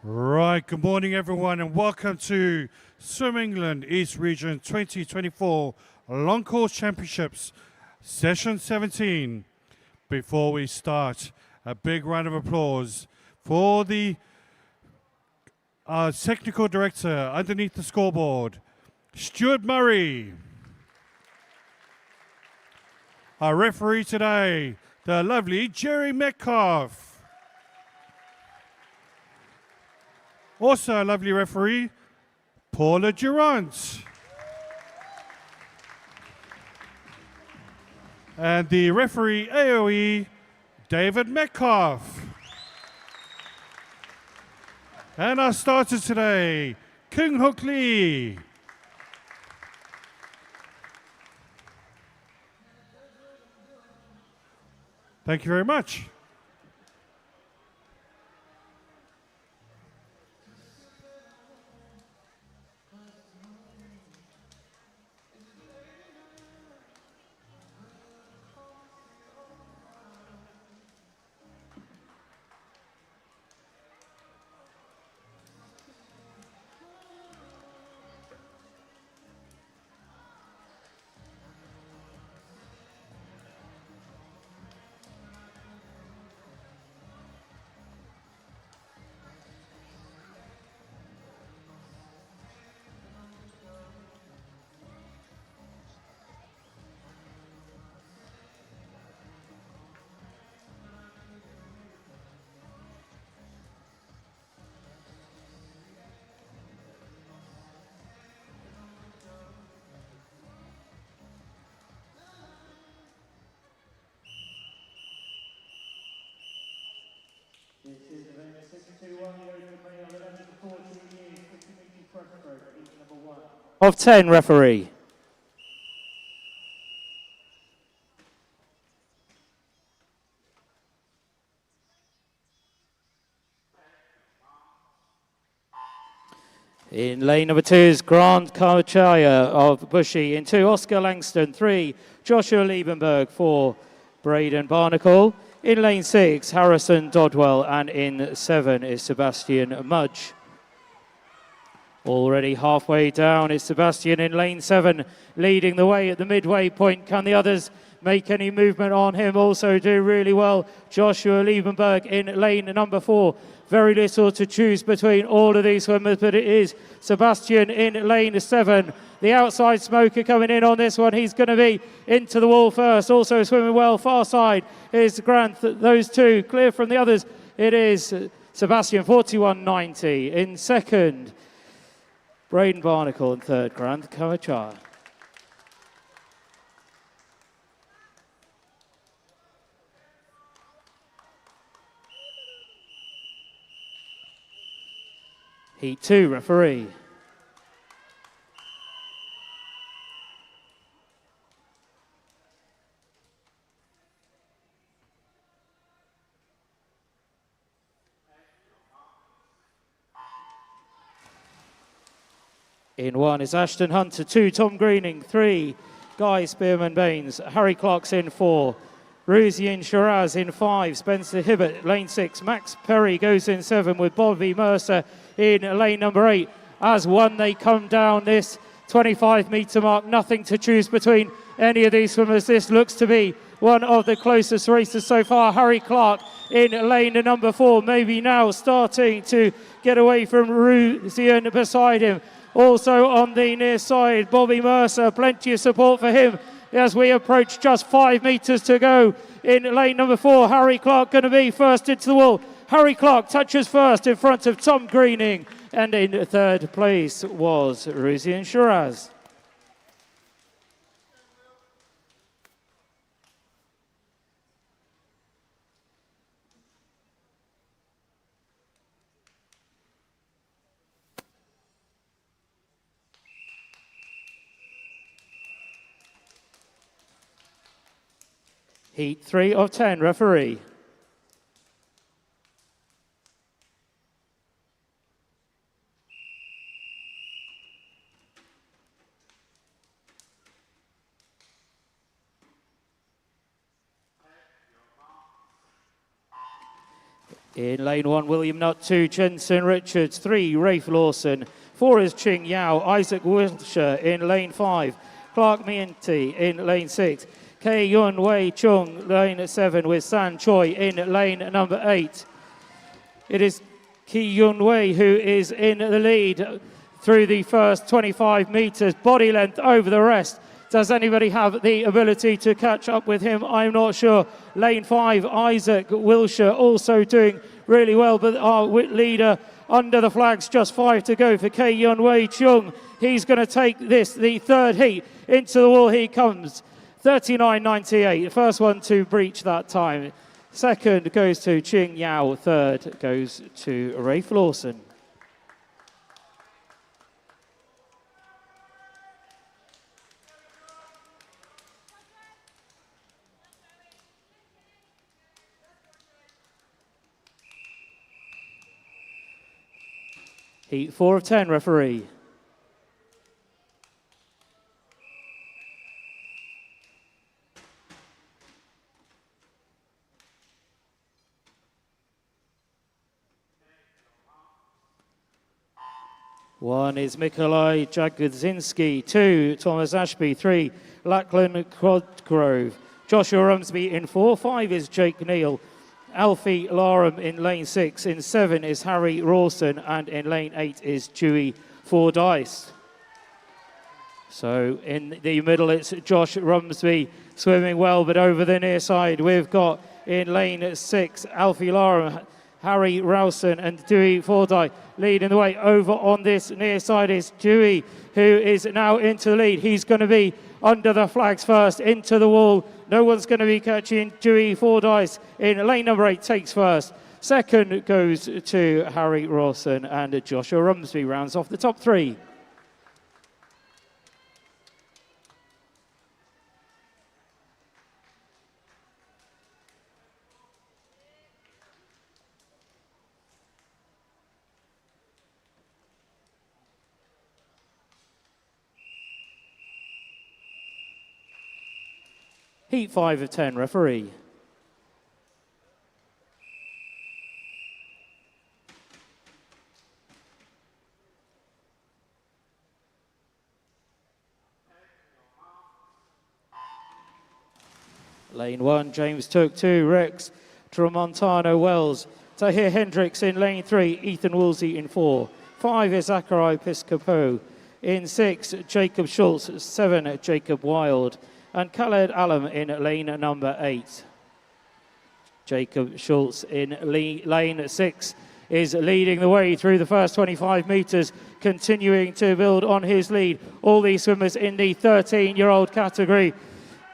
Right, good morning everyone and welcome to Swim England East Region 2024 Long Course Championships Session 17. Before we start, a big round of applause for the Technical Director underneath the scoreboard, Stuart Murray. Our referee today, the lovely Jerry Metcalf. Also a lovely referee, Paula Durant. And the referee AOE, David Metcalf. And our starters today, Kung Hook Lee. Thank you very much. This is event 621, the Open Male 11 to 14 years, 50 metres front stroke, heat number 1. Of 10, referee. In lane number 2 is Grant Kawachaya of Bushy. In 2, Oscar Langston. 3, Joshua Liebenberg. 4, Braden Barnacle. In lane 6, Harrison Dodwell. And in 7 is Sebastian Mudge. Already halfway down is Sebastian in lane 7, leading the way at the midway point. Can the others make any movement on him? Also do really well, Joshua Liebenberg in lane number 4. Very little to choose between all of these swimmers, but it is Sebastian in lane 7. The outside smoker coming in on this one. He's going to be into the wall first. Also swimming well, far side is Grant. Those two clear from the others. It is Sebastian, 41.90. In second, Braden Barnacle. In third, Grant Kawachaya. Heat 2, referee. In 1 is Ashton Hunter. 2, Tom Greening. 3, Guy Spearman Baines. Harry Clark's in 4. Ruzian Shiraz in 5. Spencer Hibbert, lane 6. Max Perry goes in 7 with Bobby Mercer in lane number 8. As one, they come down this 25-metre mark. Nothing to choose between any of these swimmers. This looks to be one of the closest races so far. Harry Clark in lane number 4. Maybe now starting to get away from Ruzian beside him. Also on the near side, Bobby Mercer, plenty of support for him as we approach just 5 metres to go. In lane number 4, Harry Clark going to be first into the wall. Harry Clark touches first in front of Tom Greening. And in third place was Ruzian Shiraz. Heat 3 of 10, referee. In lane 1, William Nutt. 2, Jensen Richards. 3, Rafe Lawson. 4 is Ching Yao. Isaac Wilshire in lane 5. Clark Mienti in lane 6. Kei Yun Wei Chung, lane 7, with San Choi in lane number 8. It is Ki Yun Wei who is in the lead through the first 25 metres. Body length over the rest. Does anybody have the ability to catch up with him? I'm not sure. Lane 5, Isaac Wilshire also doing really well, but our leader under the flags, just 5 to go for Kei Yun Wei Chung. He's going to take this, the third heat. Into the wall he comes. 39.98, the first one to breach that time. Second goes to Ching Yao. Third goes to Rafe Lawson. Heat 4 of 10, referee. One is Mikolai Jagodzinski. 2, Thomas Ashby. 3, Lachlan Crodgrove. Joshua Rumsby in 4. 5 is Jake Neal. Alfie Larum in lane 6. In 7 is Harry Rawson. And in lane 8 is Dewey Fordyce. So in the middle, it's Josh Rumsby swimming well, but over the near side, we've got in lane 6, Alfie Larum, Harry Rawson and Dewey Fordyce leading the way. Over on this near side is Dewey, who is now into the lead. He's going to be under the flags first, into the wall. No one's going to be catching Dewey Fordyce in lane number 8, takes first. Second goes to Harry Rawson, and Joshua Rumsby rounds off the top 3. Heat 5 of 10, referee. Lane 1, James Took. 2, Rex Tramontano Wells. Tahir Hendricks in lane 3, Ethan Woolsey in 4. 5 is Zachary Piscopo. In 6, Jacob Schultz. 7, Jacob Wild. And Khaled Alam in lane number 8. Jacob Schultz in lane 6 is leading the way through the first 25 metres, continuing to build on his lead. All these swimmers in the 13-year-old category.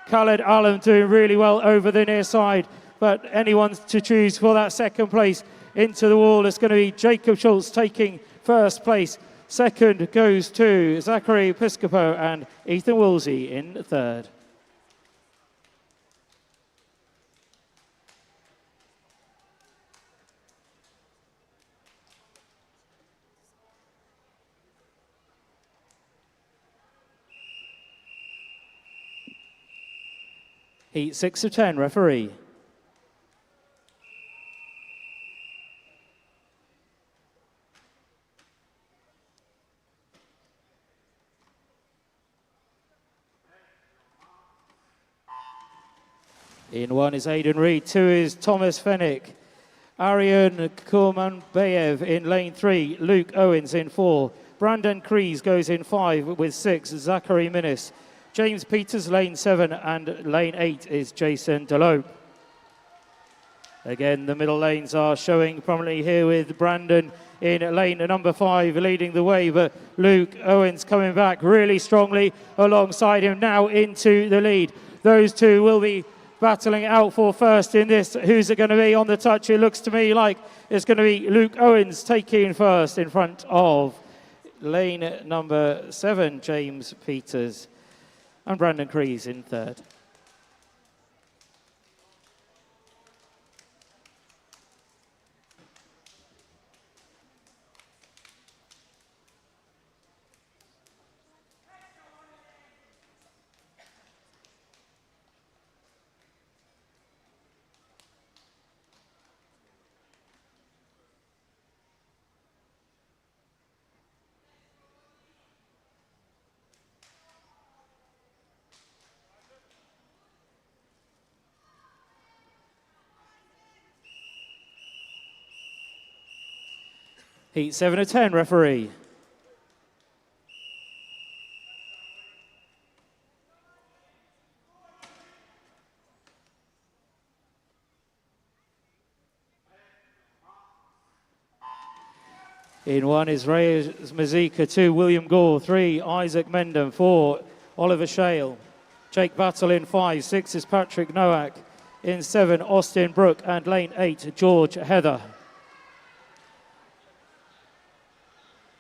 Khaled Alam doing really well over the near side, but anyone to choose for that second place into the wall is going to be Jacob Schultz taking first place. Second goes to Zachary Piscopo and Ethan Woolsey in third. Heat 6 of 10, referee. In 1 is Aidan Reid. 2 is Thomas Fennick. Aryan Kurmanbayev in lane 3. Luke Owens in 4. Brandon Kreese goes in 5 with 6. Zachary Minnis. James Peters, lane 7, and lane 8 is Jason Delope. Again, the middle lanes are showing prominently here with Brandon in lane number 5 leading the way, but Luke Owens coming back really strongly alongside him now into the lead. Those two will be battling out for first in this. Who's it going to be on the touch? It looks to me like it's going to be Luke Owens taking first in front of lane number 7, James Peters. And Brandon Kreese in third. Heat 7 of 10, referee. In 1 is Reyes Mazika, 2 William Gore, 3 Isaac Mendham, 4 Oliver Shale. Jake Battle in 5, 6 is Patrick Nowak. In 7, Austin Brook, and lane 8, George Heather.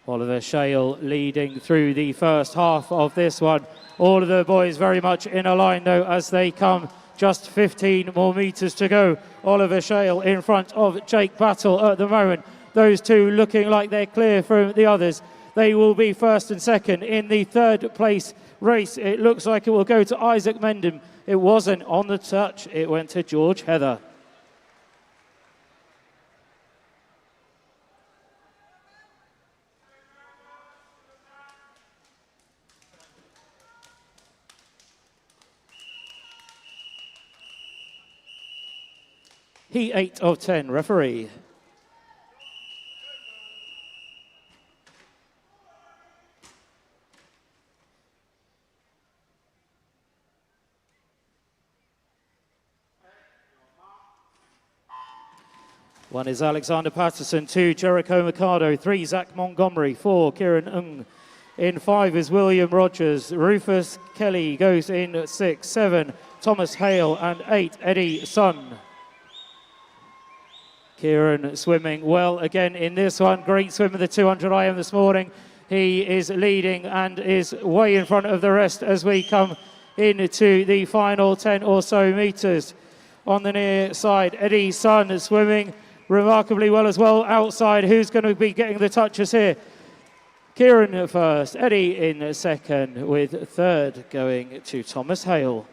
Oliver Shale leading through the first half of this one. All of the boys very much in a line though as they come. Just 15 more metres to go. Oliver Shale in front of Jake Battle at the moment. Those two looking like they're clear from the others. They will be first and second. In the third place race, it looks like it will go to Isaac Mendham. It wasn't on the touch. It went to George Heather. Heat 8 of 10, referee. One is Alexander Patterson, 2 Jericho Mercado, 3 Zach Montgomery, 4 Kieran Ng. In 5 is William Rogers. Rufus Kelly goes in 6, 7 Thomas Hale, and 8 Eddie Sun. Kieran swimming well again in this one. Great swim of the 200 IM this morning. He is leading and is way in front of the rest as we come into the final 10 or so metres. On the near side, Eddie Sun is swimming remarkably well as well outside. Who's going to be getting the touches here? Kieran first, Eddie in second, with third going to Thomas Hale.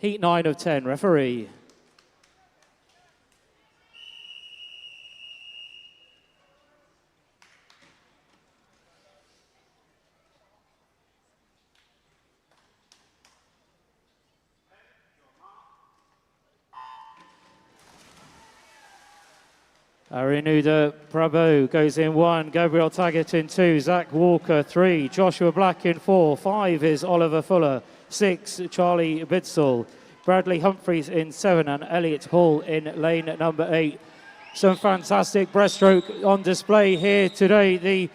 Heat 9 of 10, referee. Arinuda Prabhu goes in 1, Gabriel Taggart in 2, Zach Walker 3, Joshua Black in 4, 5 is Oliver Fuller, 6 Charlie Bidsall, Bradley Humphreys in 7, and Elliot Hall in lane number 8. Some fantastic breaststroke on display here today. The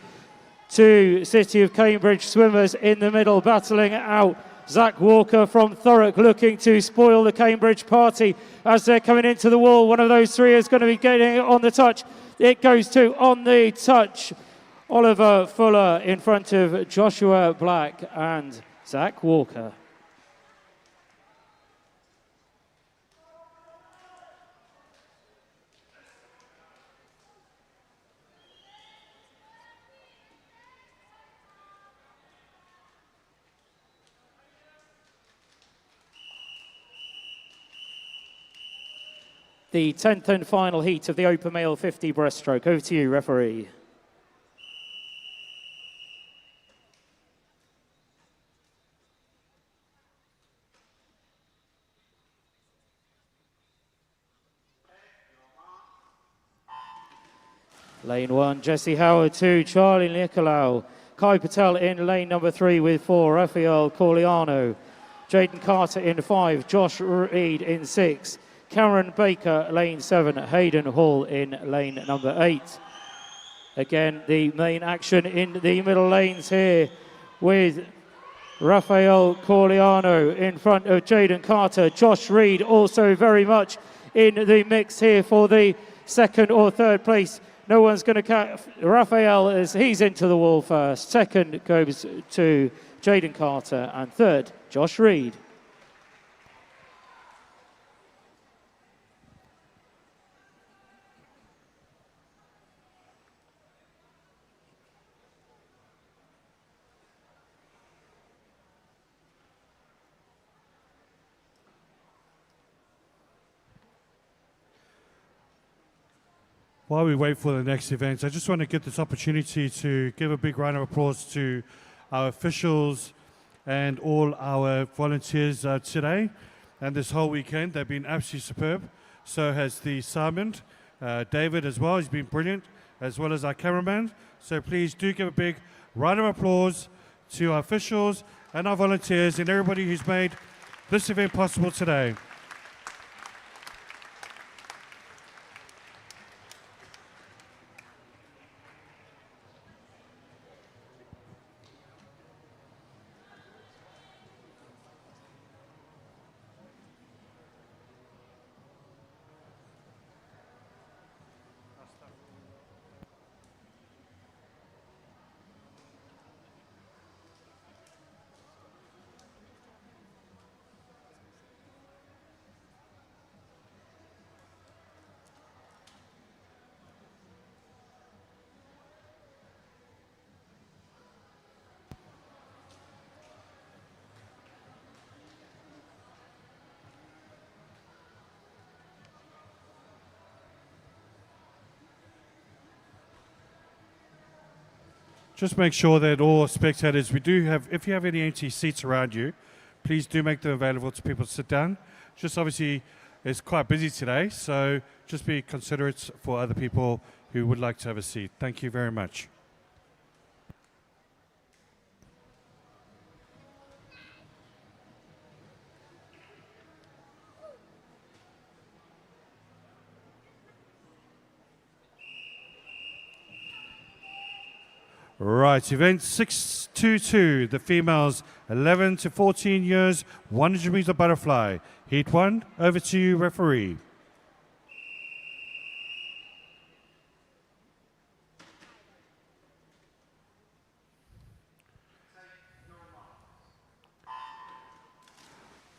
2 City of Cambridge swimmers in the middle battling it out. Zach Walker from Thurrock looking to spoil the Cambridge party as they're coming into the wall. One of those 3 is going to be getting it on the touch. It goes to on the touch. Oliver Fuller in front of Joshua Black and Zach Walker. The 10th and final heat of the Open Male 50 breaststroke. Over to you, referee. Lane 1, Jesse Howard 2, Charlie Nicolau. Kai Patel in lane number 3 with 4, Rafael Coriano. Jaden Carter in 5, Josh Reed in 6. Cameron Baker, lane 7, Hayden Hall in lane number 8. Again, the main action in the middle lanes here with Rafael Coriano in front of Jaden Carter. Josh Reed also very much in the mix here for the second or third place. No one's going to catch Rafael as he's into the wall first. Second goes to Jaden Carter, and third, Josh Reed. While we wait for the next event, I just want to get this opportunity to give a big round of applause to our officials and all our volunteers today and this whole weekend. They've been absolutely superb. So has the Simon, David as well. He's been brilliant, as well as our cameraman. So please do give a big round of applause to our officials and our volunteers and everybody who's made this event possible today. Just make sure that all spectators, we do have, if you have any empty seats around you, please do make them available to people to sit down. Just obviously, it's quite busy today, so just be considerate for other people who would like to have a seat. Thank you very much. Right, event 622, the females 11 to 14 years, 100 meter butterfly. Heat 1, over to you, referee.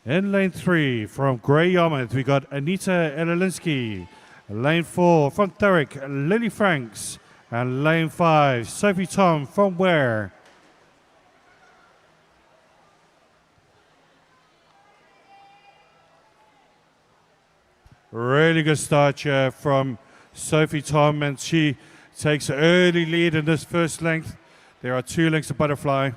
In lane 3, from Grey Yarmouth, we got Anita Elilinski. Lane 4, from Thurrock, Lily Franks. And lane 5, Sophie Tom from Ware. Really good start here from Sophie Tom, and she takes an early lead in this first length. There are 2 lengths of butterfly.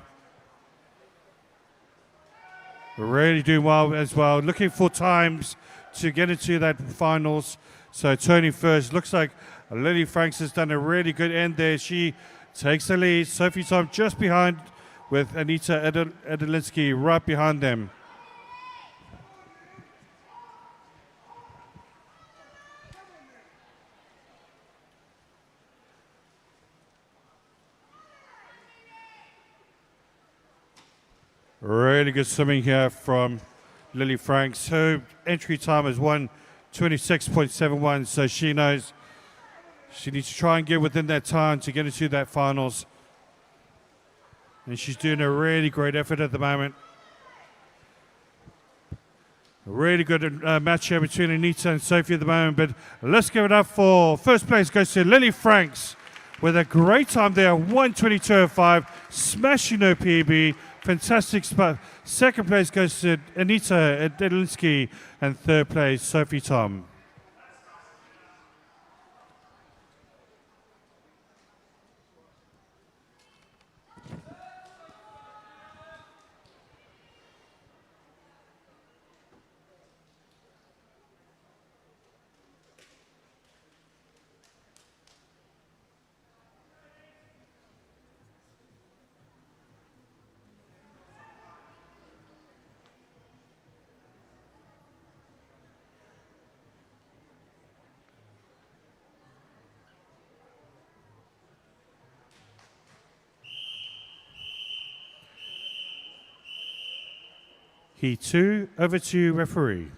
Really doing well as well. Looking for times to get into that finals. So turning first, looks like Lily Franks has done a really good end there. She takes the lead. Sophie Tom just behind with Anita Edelinsky right behind them. Really good swimming here from Lily Franks. Her entry time is 1:26.71, so she knows she needs to try and get within that time to get into that finals. And she's doing a really great effort at the moment. A really good match here between Anita and Sophie at the moment, but let's give it up for first place goes to Lily Franks with a great time there, 1:22.05, smashing her PB. Fantastic spot. Second place goes to Anita Dedlinski, and third place, Sophie Tom. Heat 2, over to referee.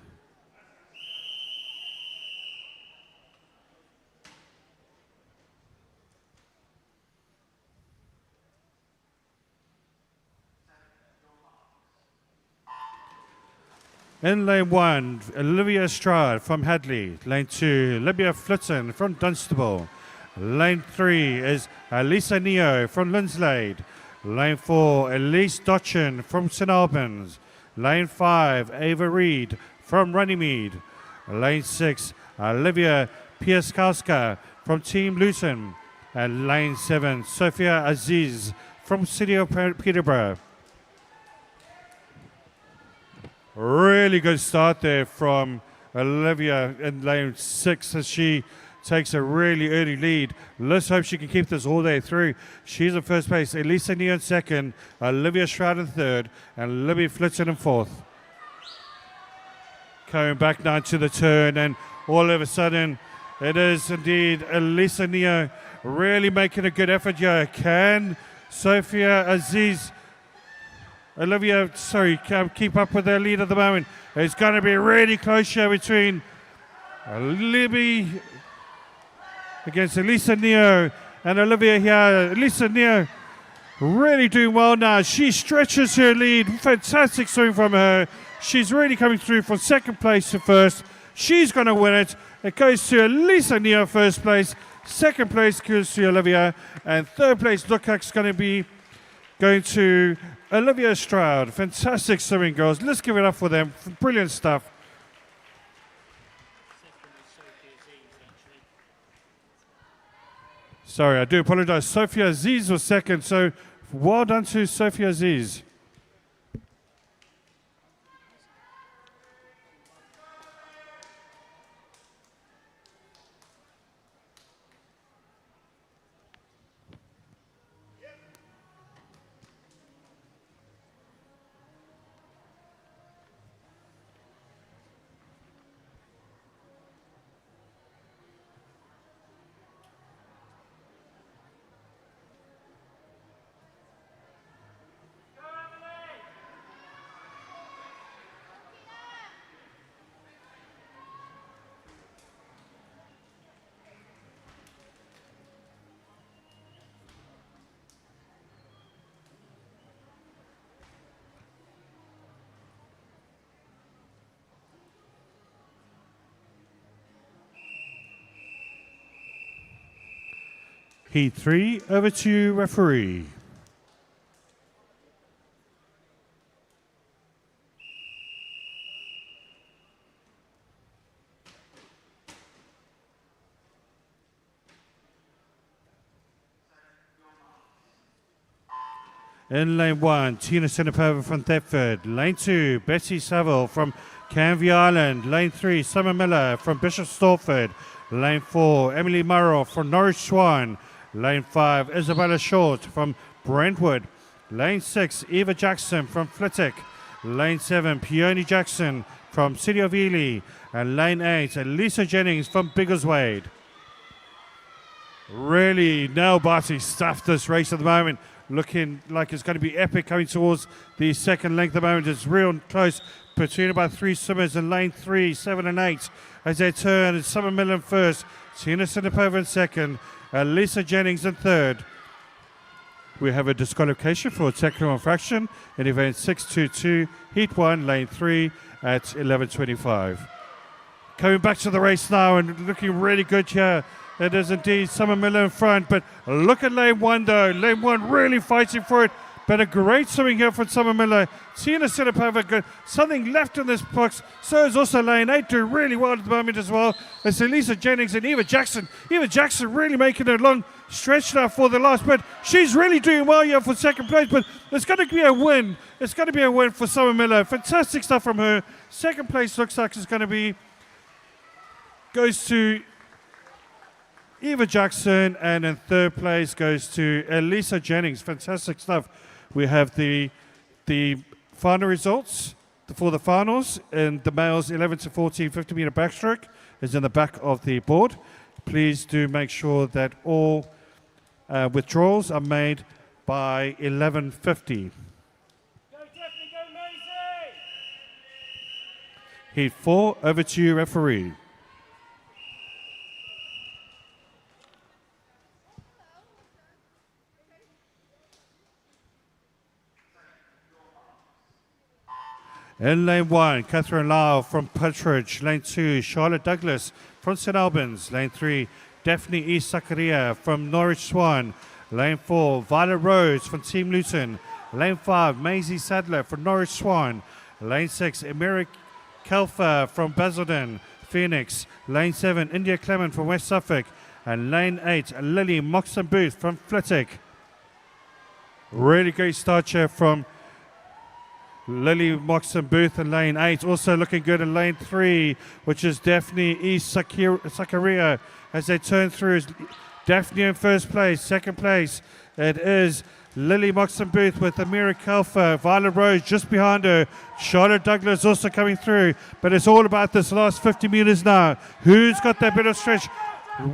In lane 1, Olivia Strad from Hadley. Lane 2, Libya Flitton from Dunstable. Lane 3 is Lisa Neo from Linslade. Lane 4, Elise Dotchin from St Albans. Lane 5, Ava Reed from Runnymede. Lane 6, Olivia Piaskowska from Team Luton. And lane 7, Sophia Aziz from City of Peterborough. Really good start there from Olivia in lane 6 as she takes a really early lead. Let's hope she can keep this all day through. She's in first place, Elisa Neo in second, Olivia Stroud in third, and Libby Flitzen in fourth. Coming back now to the turn, and all of a sudden, it is indeed Elisa Neo really making a good effort here. Can Sophia Aziz, can keep up with their lead at the moment? It's going to be really close here between Libby against Elisa Neo and Olivia here. Elisa Neo really doing well now. She stretches her lead. Fantastic swing from her. She's really coming through from second place to first. She's going to win it. It goes to Elisa Neo first place. Second place goes to Olivia. And third place looks like it's going to be going to Olivia Stroud. Fantastic swimming, girls. Let's give it up for them. Brilliant stuff. Sorry, I do apologize. Sophia Aziz was second, so well done to Sophia Aziz. Heat 3, over to referee. In lane 1, Tina Sinapova from Thetford. Lane 2, Betsy Saville from Canvey Island. Lane 3, Summer Miller from Bishop Stortford. Lane 4, Emily Murrow from Norwich Swan. Lane 5, Isabella Short from Brentwood. Lane 6, Eva Jackson from Flitwick. Lane 7, Peony Jackson from City of Ely. And lane 8, Lisa Jennings from Biggleswade. Really nail-biting stuff this race at the moment. Looking like it's going to be epic coming towards the second length at the moment. It's real close between about 3 swimmers in lane 3, 7 and 8 as they turn. It's Summer Miller in first, Tina Sinapova in second, Lisa Jennings in third. We have a disqualification for a technical infraction in event 622, heat 1, lane 3 at 11:25. Coming back to the race now and looking really good here. It is indeed Summer Miller in front, but look at lane 1 though. Lane 1 really fighting for it, but a great swimming here from Summer Miller. Tina Sinapova got something left in this box. So is also lane 8 doing really well at the moment as well. It's Lisa Jennings and Eva Jackson. Eva Jackson really making a long stretch now for the last bit. She's really doing well here for second place, but it's going to be a win. It's going to be a win for Summer Miller. Fantastic stuff from her. Second place looks like it's going to be, goes to Eva Jackson, and in third place goes to Elisa Jennings. Fantastic stuff. We have the final results for the finals in the males 11 to 14 50-meter backstroke is in the back of the board. Please do make sure that all withdrawals are made by 11:50. Heat 4, over to you, referee. In lane 1, Catherine Lau from Puttridge. Lane 2, Charlotte Douglas from St Albans. Lane 3, Daphne E. Sakaria from Norwich Swan. Lane 4, Violet Rose from Team Luton. Lane 5, Maisie Sadler from Norwich Swan. Lane 6, Emira Kelfer from Basildon, Phoenix. Lane 7, India Clement from West Suffolk. And lane 8, Lily Moxon Booth from Flitwick. Really great start here from Lily Moxon Booth in lane 8. Also looking good in lane 3, which is Daphne East Sakaria as they turn through. Daphne in first place. Second place, it is Lily Moxon Booth with Amira Kalfa. Violet Rose just behind her. Charlotte Douglas also coming through. But it's all about this last 50 meters now. Who's got that bit of stretch?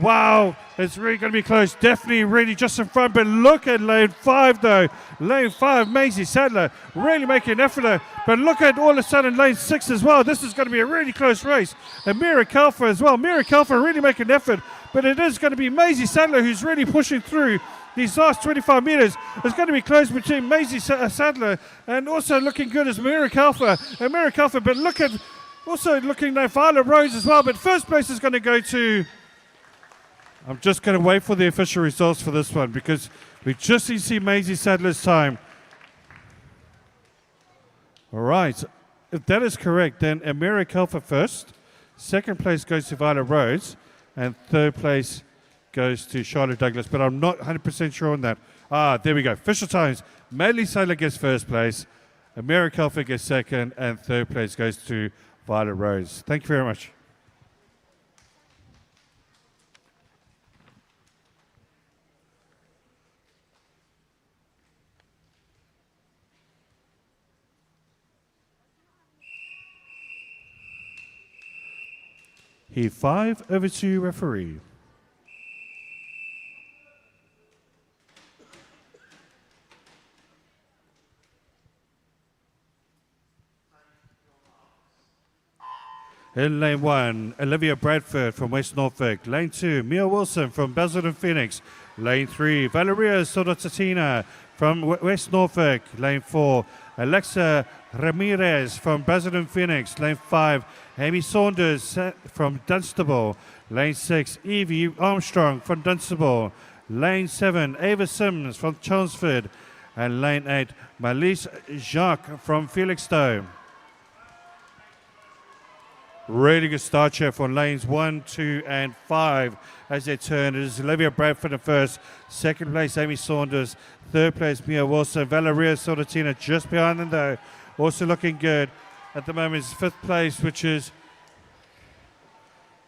Wow, it's really going to be close. Definitely really just in front, but look at lane 5 though. Lane 5, Maisie Sadler really making an effort there. But look at all of a sudden lane 6 as well. This is going to be a really close race. And Mira Kalfa as well. Mira Kalfa really making an effort, but it is going to be Maisie Sadler who's really pushing through. These last 25 meters is going to be close between Maisie Sadler and also looking good as Mira Kalfa. And Mira Kalfa, but look at also looking at Violet Rose as well. But first place is going to go to... I'm just going to wait for the official results for this one because we just need to see Maisie Sadler's time. All right. If that is correct, then Amira Kalfa first. Second place goes to Violet Rose. And third place goes to Charlotte Douglas. But I'm not 100% sure on that. There we go. Official times. Maisie Sadler gets first place. Amira Kalfa gets second. And third place goes to Violet Rose. Thank you very much. Heat 5 over to referee. In lane 1, Olivia Bradford from West Norfolk. Lane 2, Mia Wilson from Basildon Phoenix. Lane 3, Valeria Sodotatina from West Norfolk. Lane 4, Alexa Ramirez from Basildon Phoenix. Lane 5, Amy Saunders from Dunstable. Lane 6, Evie Armstrong from Dunstable. Lane 7, Ava Sims from Chelmsford. And lane 8, Malise Jacques from Felixstowe. Really good start here for lanes 1, 2, and 5 as they turn. It is Olivia Bradford in first. Second place, Amy Saunders. Third place, Mia Wilson. Valeria Sodotina just behind them, though. Also looking good. At the moment, is fifth place, which is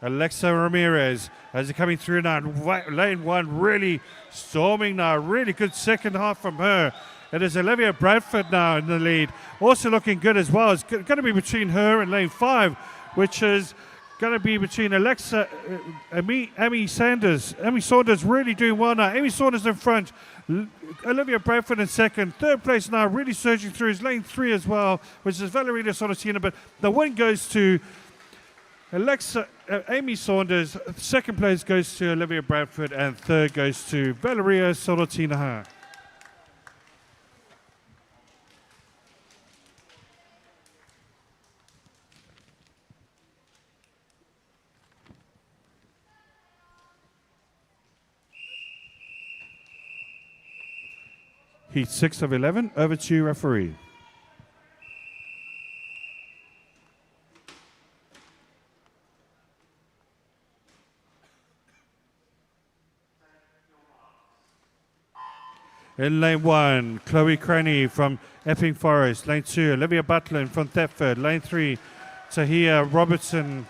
Alexa Ramirez. As they're coming through now, lane 1 really storming now. Really good second half from her. It is Olivia Bradford now in the lead. Also looking good as well. It's going to be between her and lane 5, which is going to be between Alexa, Amy Saunders. Amy Saunders really doing well now. Amy Saunders in front. Olivia Bradford in second. Third place now, really surging through is lane 3 as well, which is Valeria Sodotina. But the win goes to Amy Saunders. Second place goes to Olivia Bradford. And third goes to Valeria Sodotina. Heat 6 of 11, over to referee. In lane 1, Chloe Craney from Epping Forest. Lane 2, Olivia Butlin from Thetford. Lane 3, Tahia Robertson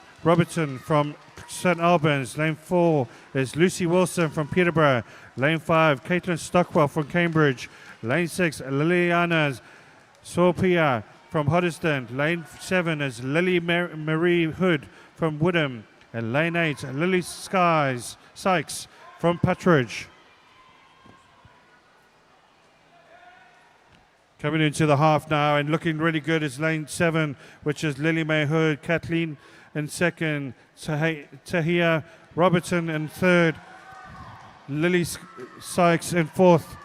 from St Albans. Lane 4 is Lucy Wilson from Peterborough. Lane 5, Caitlin Stockwell from Cambridge. Lane 6, Liliana Sorpia from Hoddesdon. Lane 7 is Lily Marie Hood from Woodham. And lane 8, Lily Sykes from Patridge. Coming into the half now and looking really good is lane 7, which is Lily May Hood, Kathleen in second, Tahia Robertson in third, Lily Sykes in fourth.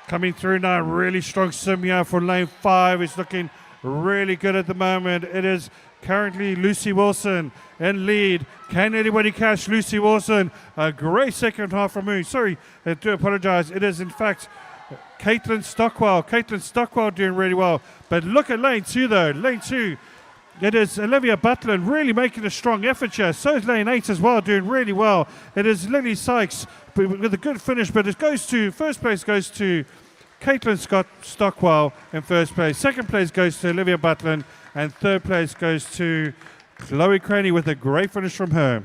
Coming through now, really strong swim here for lane 5. It's looking really good at the moment. It is currently Lucy Wilson in lead. Can anybody catch Lucy Wilson? A great second half from Moon. Sorry, I do apologize. It is in fact Caitlin Stockwell. Caitlin Stockwell doing really well. But look at lane 2 though. Lane 2 It is Olivia Butland really making a strong effort here. So is lane 8 as well, doing really well. It is Lily Sykes with a good finish, but it goes to, first place goes to Caitlin Stockwell in first place. Second place goes to Olivia Butland, and third place goes to Chloe Craney with a great finish from her.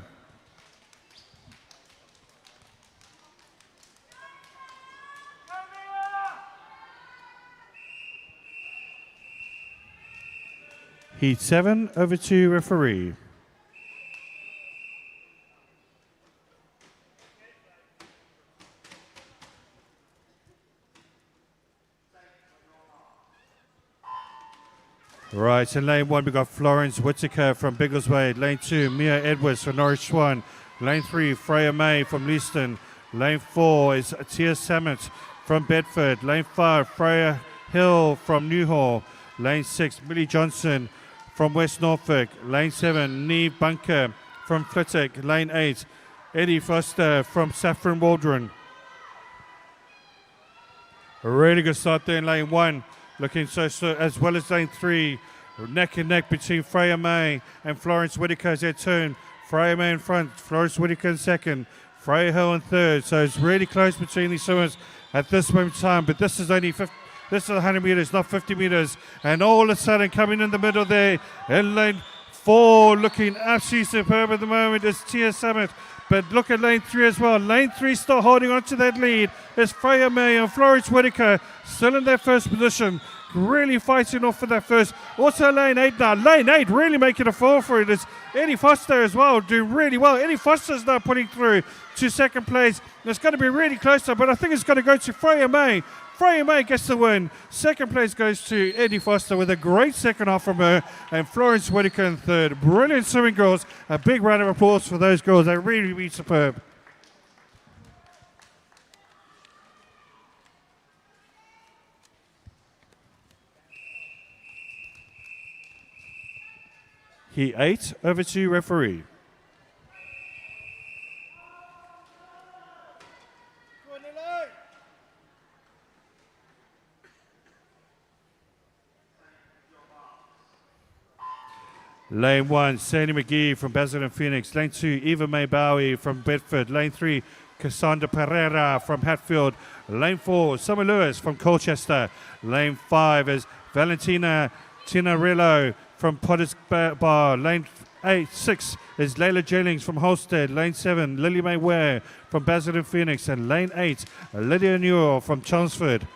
Heat 7, over to referee. Right, in lane 1 we got Florence Whittaker from Biggleswade. Lane 2, Mia Edwards from Norwich Swan. Lane 3, Freya May from Leiston. Lane 4 is Tia Samet from Bedford. Lane 5, Freya Hill from Newhall. Lane 6, Millie Johnson from West Norfolk. Lane 7, Neve Bunker from Flitwick. Lane 8, Eddie Foster from Saffron Waldron. A really good start there in lane 1. Looking so as well as lane 3. Neck and neck between Freya May and Florence Whittaker as they turn. Freya May in front, Florence Whittaker in second. Freya Hill in third. So it's really close between these swimmers at this moment in time. But this is only 50. This is 100 meters, not 50 meters. And all of a sudden, coming in the middle there, in lane 4, looking absolutely superb at the moment, is Tia Summit. But look at lane 3 as well. Lane 3 still holding on to that lead. It's Freya May and Florence Whittaker still in their first position. Really fighting off for that first. Also lane 8 now. Lane 8 really making a fall for it. It's Eddie Foster as well, doing really well. Eddie Foster's now putting through to second place. It's going to be really close, but I think it's going to go to Freya May. Freya May gets the win. Second place goes to Eddie Foster with a great second half from her, and Florence Whittaker in third. Brilliant swimming, girls. A big round of applause for those girls. They're really, really superb. Heat 8, over to referee. Lane 1, Sandy McGee from Basildon Phoenix. Lane 2, Eva May Bowie from Bedford. Lane 3, Cassandra Pereira from Hatfield. Lane 4, Summer Lewis from Colchester. Lane 5 is Valentina Tinarillo from Potters Bar. Lane 6 is Layla Jennings from Holstead. Lane 7, Lily May Ware from Basildon Phoenix. And lane 8, Lydia Newell from Chelmsford.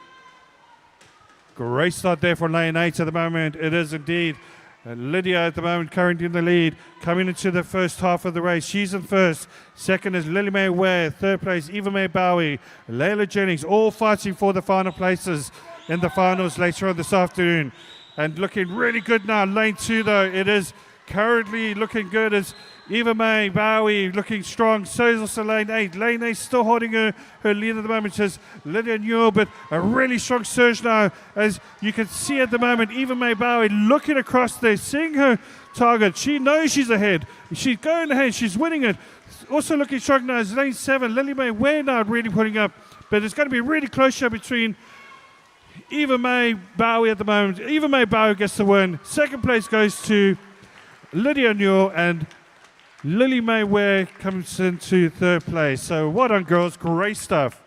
Great start there for lane 8 at the moment. It is indeed. Lydia at the moment currently in the lead, coming into the first half of the race. She's in first. Second is Lily May Ware. Third place, Eva May Bowie. Layla Jennings, all fighting for the final places in the finals later on this afternoon. And looking really good now. Lane 2, though, it is currently looking good as Eva May Bowie looking strong. So is also lane 8. Lane 8 still holding her lead at the moment is Lydia Newell, but a really strong surge now, as you can see at the moment. Eva May Bowie looking across there, seeing her target. She knows she's ahead. She's going ahead. She's winning it. Also looking strong now is lane 7. Lily May Ware now really putting up, but it's going to be really close here between Eva May Bowie at the moment. Eva May Bowie gets the win. Second place goes to Lydia Newell, and Lily May Ware comes into third place. So well done, girls. Great stuff.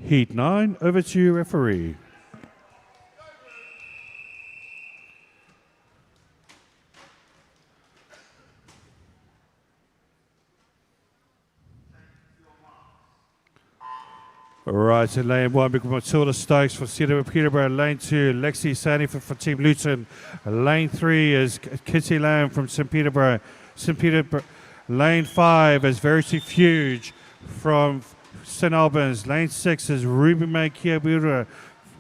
Heat 9, over to you, referee. All right, in lane 1, we've got Matilda Stokes for Cedar Peterborough. Lane 2, Lexi Sandy for Team Luton. Lane 3 is Kitty Lamb from St Peterborough. St. Peterborough. Lane 5 is Verity Fuge from St. Albans. Lane 6 is Ruby May Kiabura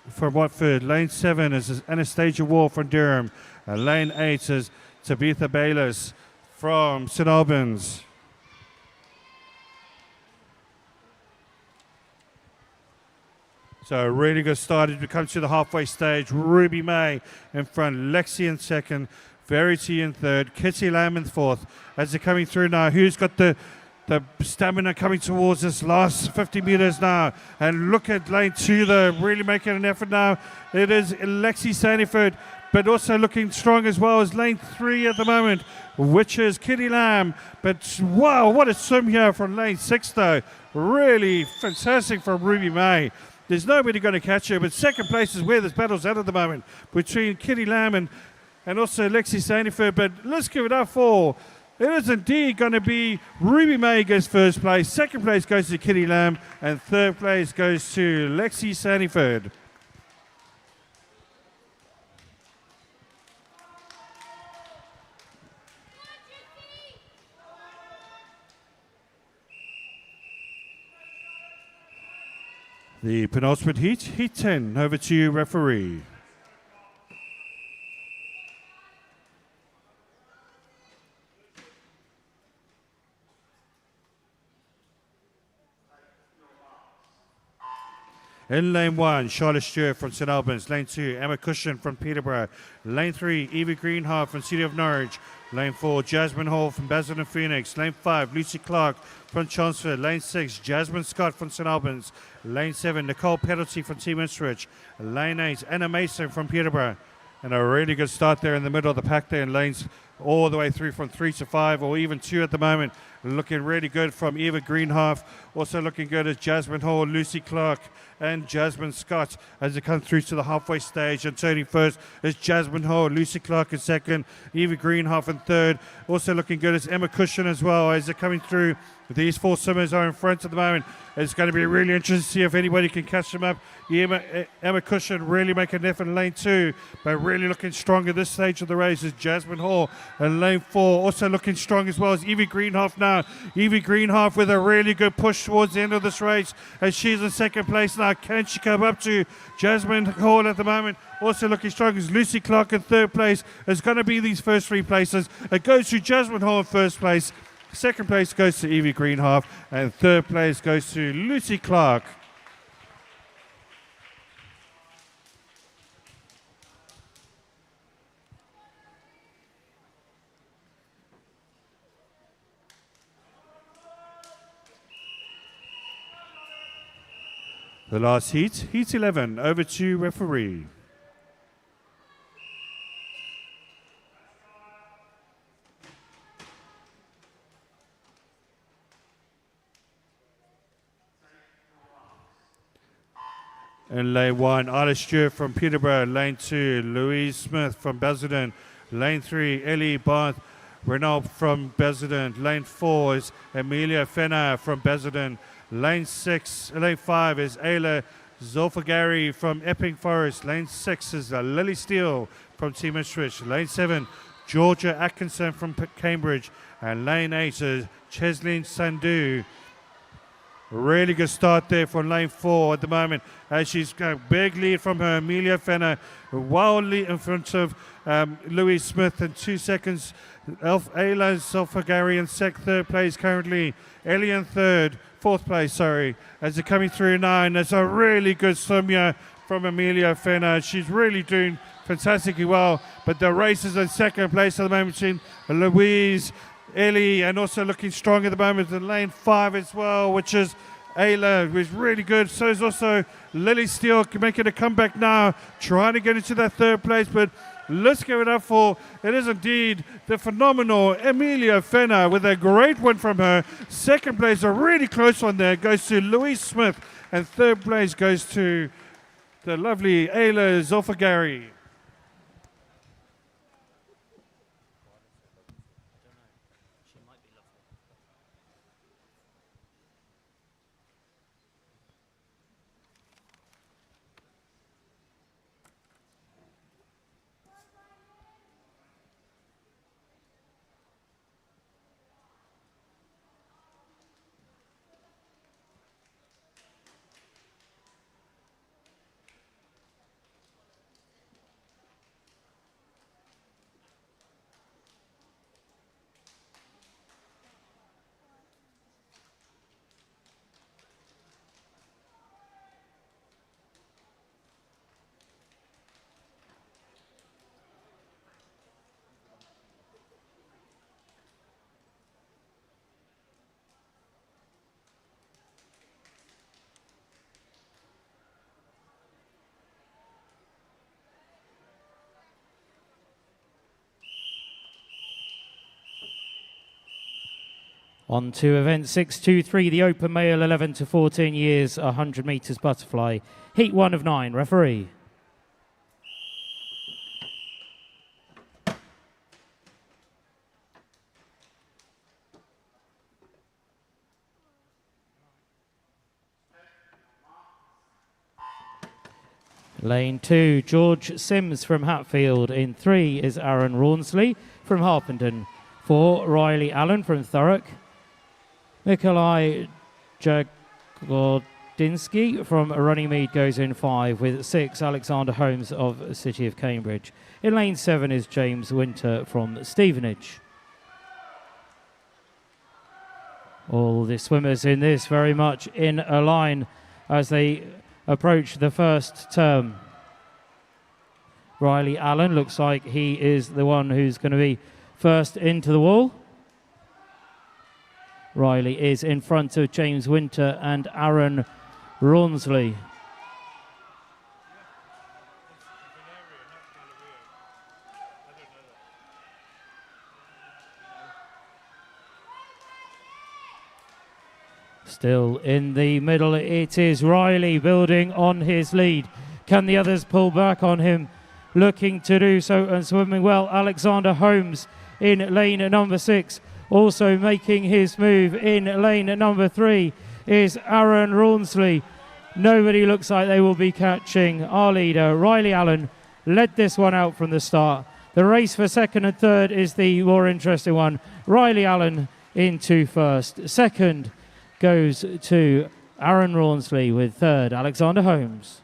from Watford. Lane 7 is Anastasia Wall from Durham. Lane 8 is Tabitha Bayliss from St. Albans. So a really good start as we come to the halfway stage. Ruby May in front, Lexi in second, Verity in third, Kitty Lamb in fourth. As they're coming through now, who's got the stamina coming towards this last 50 meters now? And look at lane 2 though, really making an effort now. It is Lexi Sandyford, but also looking strong as well as lane 3 at the moment, which is Kitty Lamb. But wow, what a swim here from lane 6 though. Really fantastic from Ruby May. There's nobody going to catch her, but second place is where this battle's at the moment between Kitty Lamb and also Lexi Sandyford. But let's give it up for, it is indeed going to be Ruby May goes first place, second place goes to Kitty Lamb, and third place goes to Lexi Sandyford. The penultimate heat, heat 10. Over to you, referee. In lane 1, Charlotte Stewart from St. Albans. Lane 2, Emma Cushion from Peterborough. Lane 3, Evie Greenhalgh from City of Norwich. Lane 4, Jasmine Hall from Basildon Phoenix. Lane 5, Lucy Clark from Chelmsford. Lane 6, Jasmine Scott from St. Albans. Lane 7, Nicole Penalty from Team Ipswich. Lane 8, Anna Mason from Peterborough. And a really good start there in the middle of the pack there in lanes all the way through from 3 to 5 or even 2 at the moment. Looking really good from Eva Greenhalgh. Also looking good as Jasmine Hall, Lucy Clark and Jasmine Scott as they come through to the halfway stage. And turning first is Jasmine Hall, Lucy Clark in second, Eva Greenhalgh in third. Also looking good is Emma Cushion as well as they're coming through. These 4 swimmers are in front at the moment. It's going to be really interesting to see if anybody can catch them up. Emma Cushion really making an effort in lane 2, but really looking strong at this stage of the race is Jasmine Hall. And lane 4 also looking strong as well as Evie Greenhalgh now. Evie Greenhalgh with a really good push towards the end of this race as she's in second place now. Can she come up to Jasmine Hall at the moment? Also looking strong is Lucy Clark in third place. It's going to be these first 3 places. It goes to Jasmine Hall in first place. Second place goes to Evie Greenhalgh, and third place goes to Lucy Clark. The last heat, heat 11, over to referee. In lane 1, Isla Stewart from Peterborough. Lane 2, Louise Smith from Basildon. Lane 3, Ellie Barth Renault from Basildon. Lane 4 is Amelia Fenner from Basildon. Lane 5 is Ayla Zolfagari from Epping Forest. Lane 6 is Lily Steele from Team Ipswich. Lane 7, Georgia Atkinson from Cambridge. And lane 8 is Cheslin Sandhu. Really good start there from lane 4 at the moment as she's got a big lead from her, Amelia Fenner, well lead in front of Louise Smith in 2 seconds. Ayla Zolfagari in third place currently. Ellie in fourth place, sorry, as they're coming through now. And it's a really good swim here from Amelia Fenner. She's really doing fantastically well, but the race is in second place at the moment between Louise, Ellie, and also looking strong at the moment in lane 5 as well, which is Ayla, who's really good. So is also Lily Steele making a comeback now, trying to get into that third place. But let's give it up for, it is indeed the phenomenal Amelia Fenner with a great win from her. Second place, a really close one there, goes to Louise Smith. And third place goes to the lovely Ayla Zolfagari. On to event 623, the Open Male 11 to 14 years, 100 metres butterfly. Heat 1 of 9, referee. Lane 2, George Sims from Hatfield. In 3 is Aaron Rawnsley from Harpenden. 4, Riley Allen from Thurrock. Nikolai Jagodinsky from Runnymede goes in 5, with 6, Alexander Holmes of City of Cambridge. In lane 7 is James Winter from Stevenage. All the swimmers in this very much in a line as they approach the first term. Riley Allen looks like he is the one who's going to be first into the wall. Riley is in front of James Winter and Aaron Rawnsley. Still in the middle, it is Riley building on his lead. Can the others pull back on him? Looking to do so and swimming well. Alexander Holmes in lane number 6. Also making his move in lane number 3 is Aaron Rawnsley. Nobody looks like they will be catching our leader. Riley Allen led this one out from the start. The race for second and third is the more interesting one. Riley Allen into first. Second goes to Aaron Rawnsley, with third Alexander Holmes.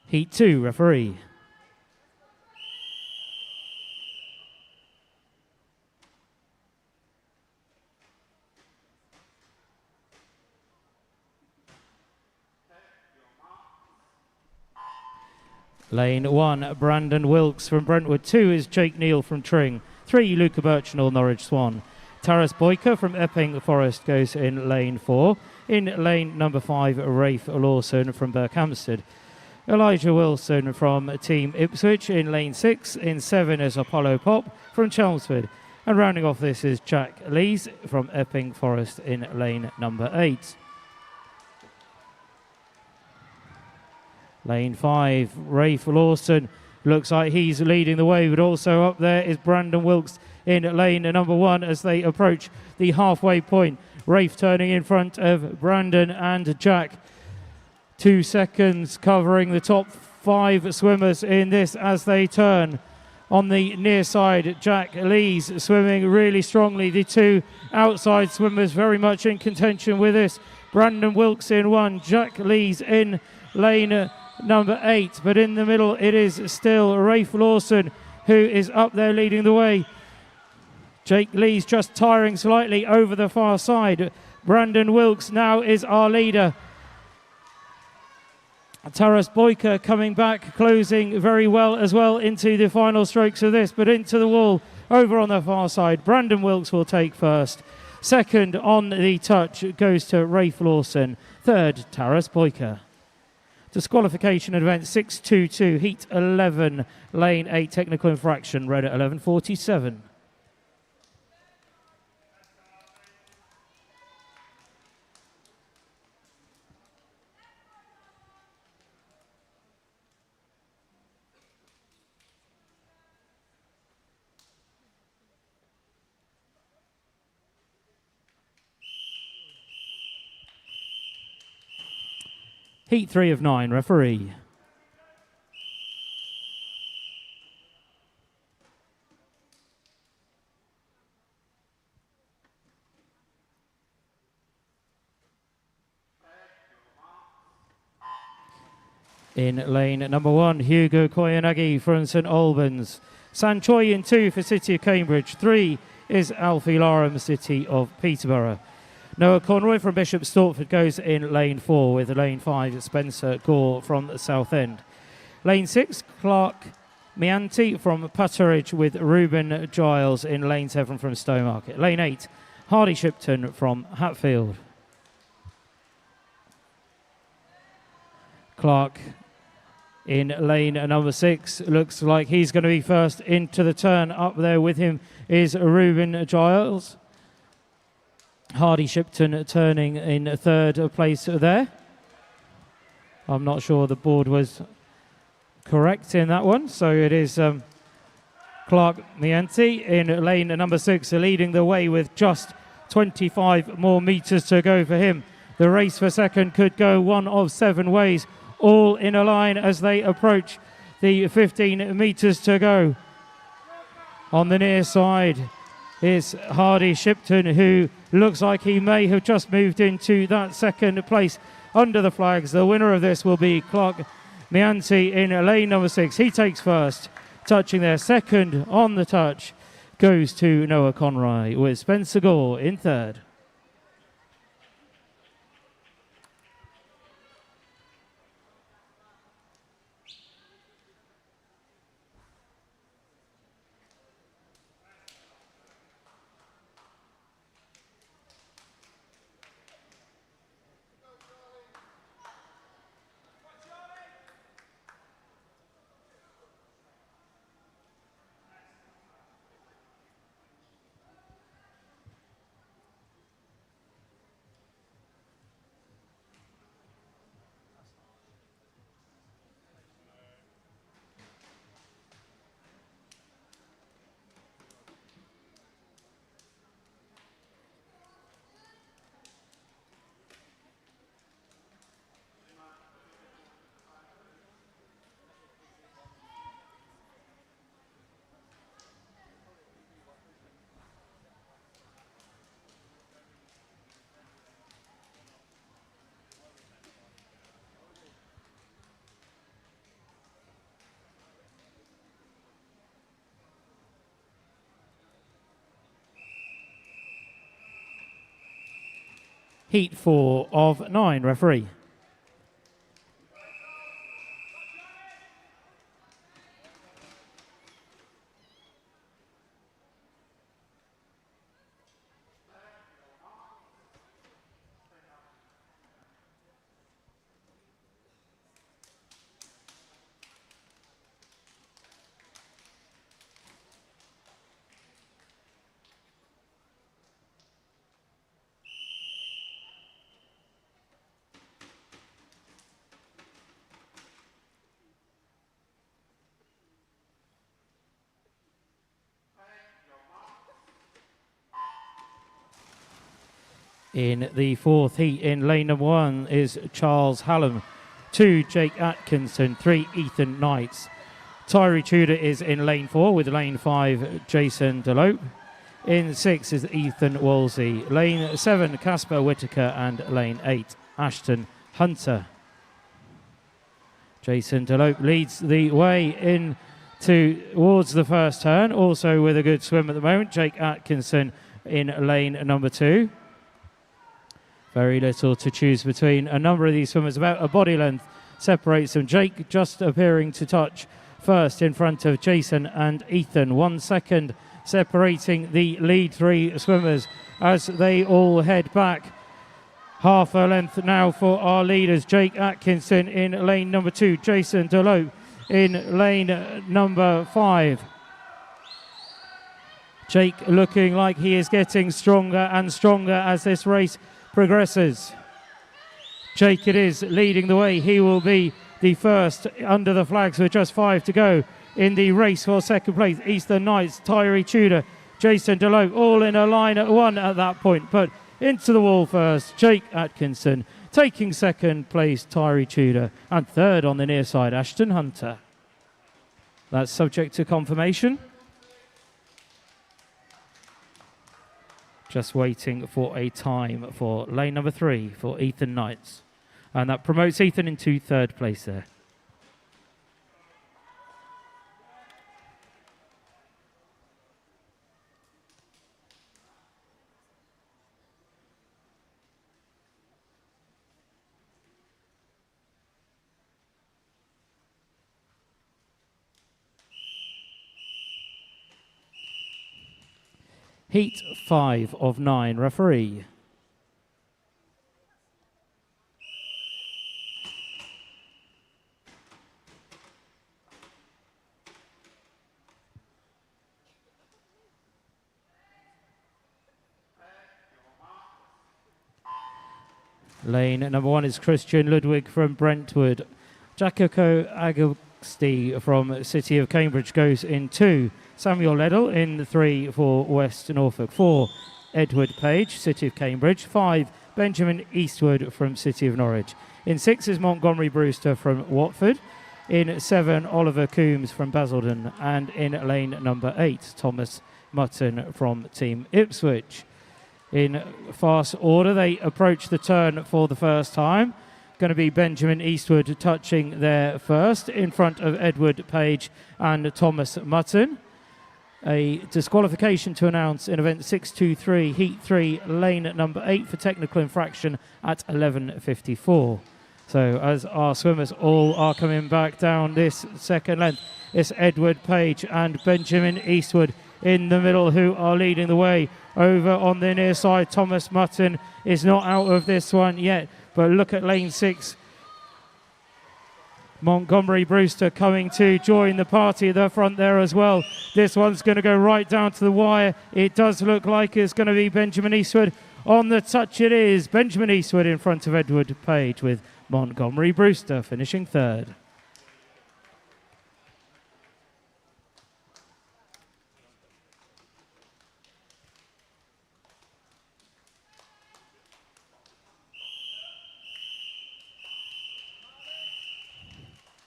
Heat 2, referee. Lane 1, Brandon Wilkes from Brentwood. 2 is Jake Neal from Tring. 3, Luca Birchnell, Norwich Swan. Taras Boyka from Epping Forest goes in lane 4. In lane number 5, Rafe Lawson from Berkhamsted. Elijah Wilson from Team Ipswich in lane 6. In 7 is Apollo Pop from Chelmsford. And rounding off this is Jack Lees from Epping Forest in lane number 8. Lane 5, Rafe Lawson looks like he's leading the way, but also up there is Brandon Wilkes in lane number 1 as they approach the halfway point. Rafe turning in front of Brandon and Jack. 2 seconds covering the top 5 swimmers in this as they turn. On the near side, Jack Lees swimming really strongly. The 2 outside swimmers very much in contention with this. Brandon Wilkes in 1, Jack Lees in lane number 8. But in the middle, it is still Rafe Lawson who is up there leading the way. Jake Lees just tiring slightly over the far side. Brandon Wilkes now is our leader. Taras Boyka coming back, closing very well as well into the final strokes of this, but into the wall over on the far side. Brandon Wilkes will take first. Second on the touch goes to Rafe Lawson. Third, Taras Boyka. Disqualification event 622, heat 11, lane 8, technical infraction, red at 11:47. Heat 3 of 9, referee. In lane number 1, Hugo Koyanagi from St Albans. San Choi in 2 for City of Cambridge. 3 is Alfie Laram, City of Peterborough. Noah Conroy from Bishop Stortford goes in lane 4 with lane 5, Spencer Gore from the South End. Lane 6, Clark Mianti from Putteridge with Reuben Giles in lane 7 from Stowmarket. Lane 8, Hardy Shipton from Hatfield. Clark in lane number 6. Looks like he's going to be first into the turn. Up there with him is Reuben Giles. Hardy Shipton turning in third place there. I'm not sure the board was correct in that one. So it is Clark Mianti in lane number 6 leading the way with just 25 more metres to go for him. The race for second could go one of 7 ways, all in a line as they approach the 15 metres to go. On the near side is Hardy Shipton, who looks like he may have just moved into that second place under the flags. The winner of this will be Clark Mianti in lane number 6. He takes first, touching there. Second on the touch goes to Noah Conroy with Spencer Gore in third. Heat 4 of 9, referee. In the fourth heat in lane number 1 is Charles Hallam. 2, Jake Atkinson. 3, Ethan Knights. Tyree Tudor is in lane 4 with lane 5, Jason Delope. In 6 is Ethan Wolsey. Lane 7, Casper Whitaker. And lane 8, Ashton Hunter. Jason Delope leads the way in towards the first turn. Also with a good swim at the moment, Jake Atkinson in lane number 2. Very little to choose between a number of these swimmers. About a body length separates them. Jake just appearing to touch first in front of Jason and Ethan. 1 second separating the lead 3 swimmers as they all head back. Half a length now for our leaders. Jake Atkinson in lane number 2. Jason Delope in lane number 5. Jake looking like he is getting stronger and stronger as this race progresses. Jake it is leading the way. He will be the first under the flags with just 5 to go in the race for second place. Eastern Knights, Tyree Tudor, Jason Delope all in a line at 1 at that point. But into the wall first, Jake Atkinson. Taking second place, Tyree Tudor. And third on the near side, Ashton Hunter. That's subject to confirmation. Just waiting for a time for lane number 3 for Ethan Knights. And that promotes Ethan into third place there. Heat 5 of 9, referee. Lane number 1 is Christian Ludwig from Brentwood. Jacopo Agasti from City of Cambridge goes in 2. Samuel Leddell in 3 for West Norfolk. 4, Edward Page, City of Cambridge. 5, Benjamin Eastwood from City of Norwich. In 6 is Montgomery Brewster from Watford. In 7, Oliver Coombs from Basildon. And in lane number 8, Thomas Mutton from Team Ipswich. In fast order, they approach the turn for the first time. Going to be Benjamin Eastwood touching there first, in front of Edward Page and Thomas Mutton. A disqualification to announce in event 623, heat 3, lane number 8 for technical infraction at 11:54. So as our swimmers all are coming back down this second length, it's Edward Page and Benjamin Eastwood in the middle who are leading the way. Over on the near side, Thomas Mutton is not out of this one yet, but look at lane 6. Montgomery Brewster coming to join the party at the front there as well. This one's going to go right down to the wire. It does look like it's going to be Benjamin Eastwood. On the touch it is Benjamin Eastwood in front of Edward Page, with Montgomery Brewster finishing third.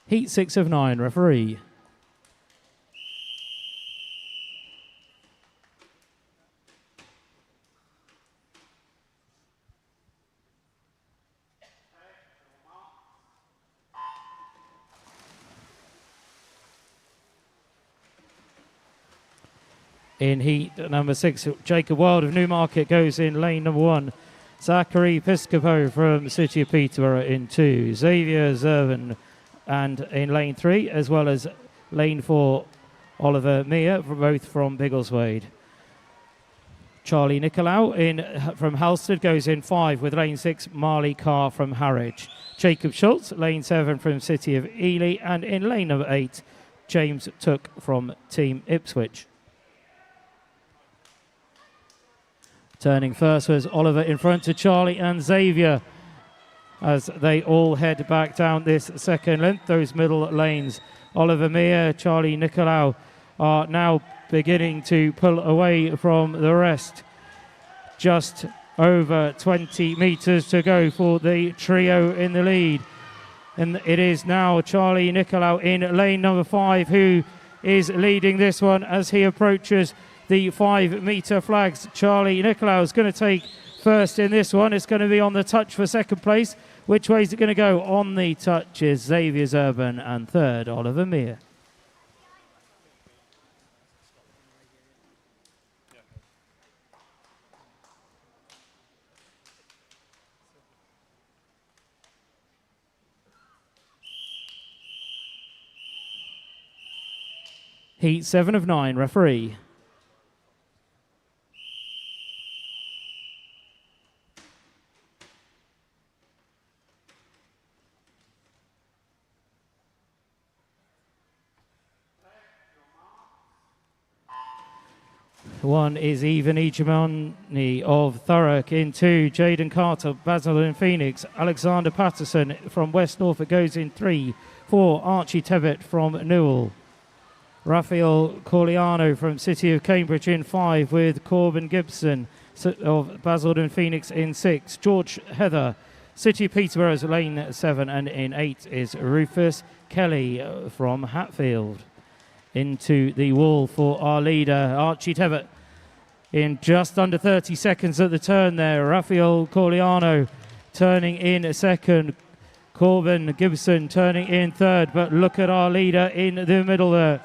Heat 6 of 9, referee. In heat number 6, Jacob Wild of Newmarket goes in lane number 1. Zachary Piscopo from City of Peterborough in 2. Xavier Zervin and in lane 3, as well as lane 4, Oliver Meir, both from Biggleswade. Charlie Nicolau from Halstead goes in 5, with lane 6, Marley Carr from Harwich. Jacob Schultz, lane 7 from City of Ely, and in lane number 8, James Took from Team Ipswich. Turning first was Oliver in front of Charlie and Xavier, as they all head back down this second length. Those middle lanes, Oliver Meir, Charlie Nicolau, are now beginning to pull away from the rest. Just over 20 metres to go for the trio in the lead. And it is now Charlie Nicolau in lane number 5 who is leading this one as he approaches the 5-metre flags. Charlie Nicolau is going to take first in this one. It's going to be on the touch for second place. Which way is it going to go? On the touch is Xavier Zerban, and third, Oliver Meir. Heat 7 of 9, referee. One is Even Ejimani of Thurrock in 2. Jaden Carter, Basildon Phoenix. Alexander Patterson from West Norfolk goes in 3. 4, Archie Tebbett from Newell. Raphael Coriano from City of Cambridge in 5, with Corbin Gibson of Basildon Phoenix in 6. George Heather, City Peterborough's lane 7, and in 8 is Rufus Kelly from Hatfield. Into the wall for our leader, Archie Tebbett, in just under 30 seconds at the turn there. Raphael Coriano turning in second. Corbin Gibson turning in third. But look at our leader in the middle there,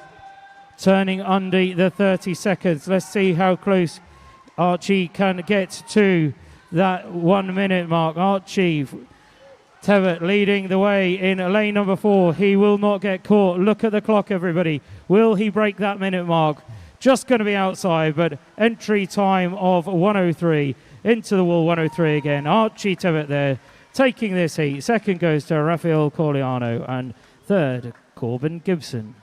turning under the 30 seconds. Let's see how close Archie can get to that 1 minute mark. Archie Tebbett leading the way in lane number 4. He will not get caught. Look at the clock, everybody. Will he break that minute mark? just going to be outside, but entry time of 103. Into the wall, 103 again. Archie Tevitt there taking this heat. Second goes to Rafael Coriano, and third, Corbin Gibson.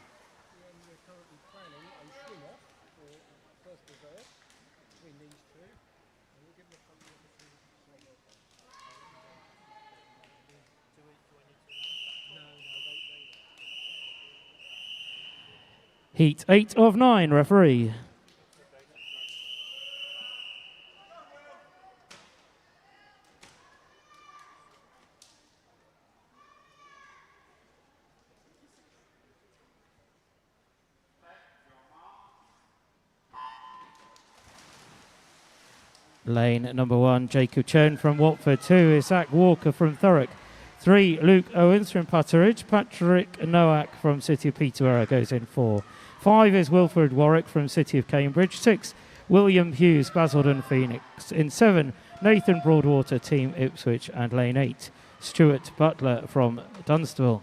Heat 8 of 9, referee. Lane number 1, Jacob Chen from Watford. 2 is Zach Walker from Thurrock. 3, Luke Owens from Patteridge. Patrick Nowak from City of Peterborough goes in 4. 5 is Wilfred Warwick from City of Cambridge. 6, William Hughes, Basildon Phoenix. In 7, Nathan Broadwater, Team Ipswich. And lane 8, Stuart Butler from Dunstable.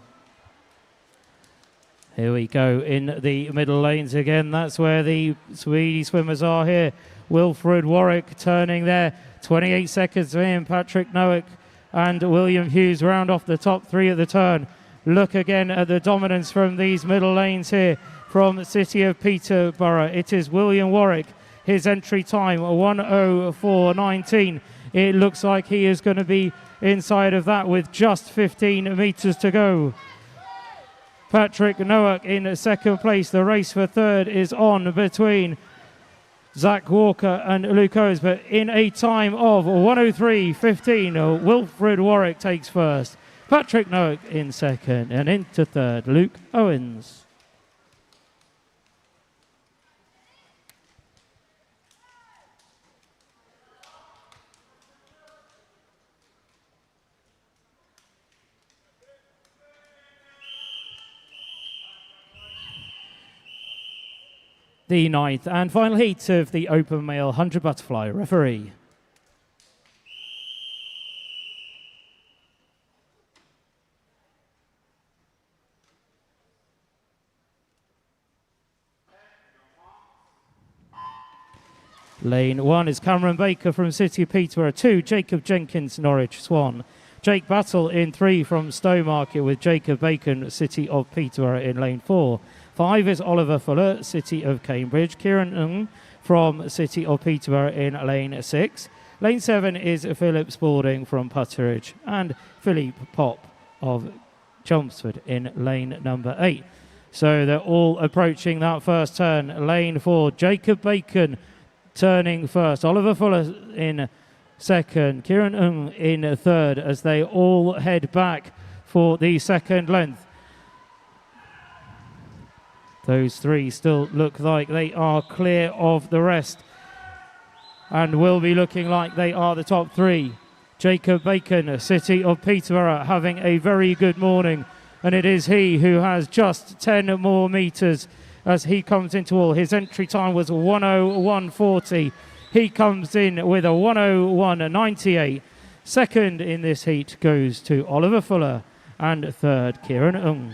Here we go in the middle lanes again. That's where the Swedish swimmers are here. Wilfred Warwick turning there. 28 seconds for him. Patrick Nowak and William Hughes round off the top 3 at the turn. Look again at the dominance from these middle lanes here from City of Peterborough. It is William Warwick. His entry time 1:04.19. It looks like he is going to be inside of that with just 15 metres to go. Patrick Nowak in second place. The race for third is on between Zach Walker and Luke Owens, but in a time of 1:03.15, Wilfred Warwick takes first. Patrick Nowak in second, and into third, Luke Owens. The ninth and final heat of the open male 100 butterfly. Referee. Lane 1 is Cameron Baker from City of Peterborough. 2, Jacob Jenkins, Norwich Swan. Jake Battle in 3 from Stowmarket with Jacob Bacon, City of Peterborough in lane 4. 5 is Oliver Fuller, City of Cambridge. Kieran Ng from City of Peterborough in lane 6. Lane 7 is Philip Spalding from Putteridge. And Philip Pop of Chelmsford in lane number 8. So they're all approaching that first turn. Lane 4, Jacob Bacon turning first. Oliver Fuller in second. Kieran Ng in third as they all head back for the second length. Those 3 still look like they are clear of the rest and will be looking like they are the top 3. Jacob Bacon, City of Peterborough, having a very good morning, and it is he who has just 10 more metres as he comes into all. His entry time was 1:01.40. He comes in with a 1:01.98. Second in this heat goes to Oliver Fuller, and third, Kieran Ng.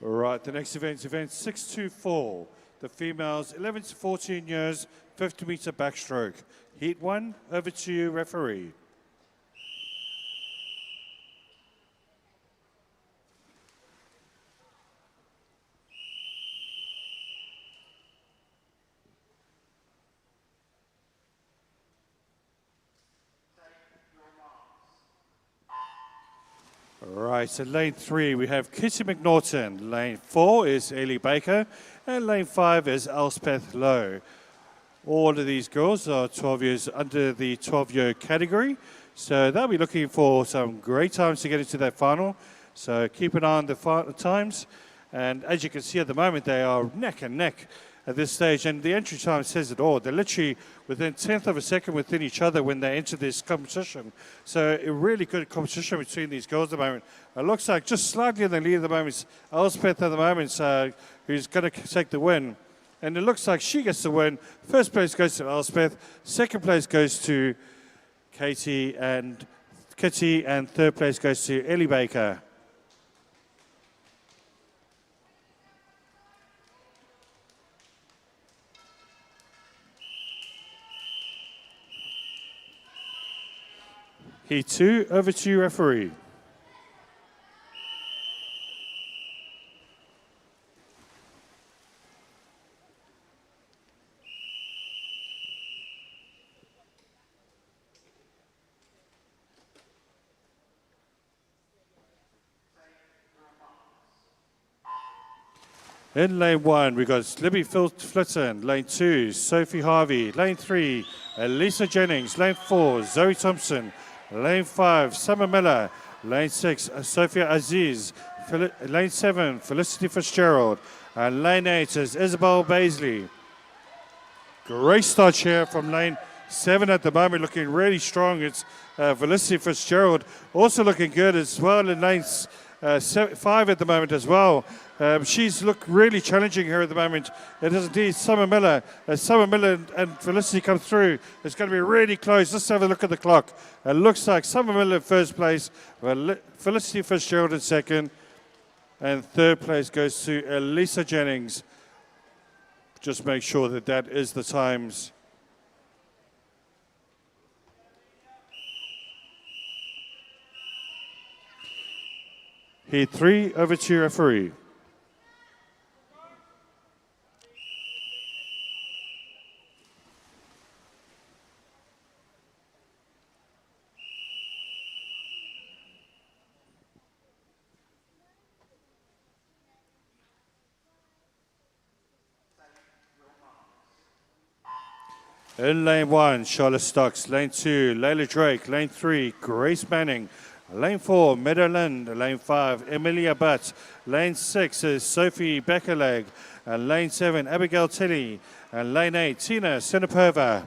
Right, the next event is event 624. The females 11 to 14 years, 50-meter backstroke. Heat 1, over to you, referee. Right, so lane 3, we have Kitty McNaughton. Lane 4 is Ellie Baker. And lane 5 is Elspeth Lowe. All of these girls are 12 years under the 12-year category. So they'll be looking for some great times to get into that final. So keep an eye on the times. And as you can see at the moment, they are neck and neck at this stage. And the entry time says it all. They're literally within 10th of a second within each other when they enter this competition. So a really good competition between these girls at the moment. It looks like just slightly in the lead at the moment is Elspeth at the moment, so who's going to take the win. And it looks like she gets the win. First place goes to Elspeth. Second place goes to Kitty, and third place goes to Ellie Baker. Heat 2, over to you, referee. In lane 1, we got Libby Flitton. Lane 2, Sophie Harvey. Lane 3, Elisa Jennings. Lane 4, Zoe Thompson. Lane 5, Summer Miller. Lane 6, Sophia Aziz. Lane 7, Felicity Fitzgerald. And lane 8 is Isabel Baisley. Great start here from lane 7 at the moment, looking really strong. It's Felicity Fitzgerald also looking good as well in lane 5 at the moment as well. She's looked really challenging here at the moment. It is indeed Summer Miller. As Summer Miller and Felicity come through, it's going to be really close. Let's have a look at the clock. It looks like Summer Miller in first place, Felicity Fitzgerald in second, and third place goes to Elisa Jennings. Just make sure that that is the times. Heat 3, over to you, referee. In lane 1, Charlotte Stocks. Lane 2, Layla Drake. Lane 3, Grace Manning. Lane 4, Meadowland. Lane 5, Emilia Butt. Lane 6 is Sophie Beckerleg. And lane 7, Abigail Tilly. And lane 8, Tina Sinapova.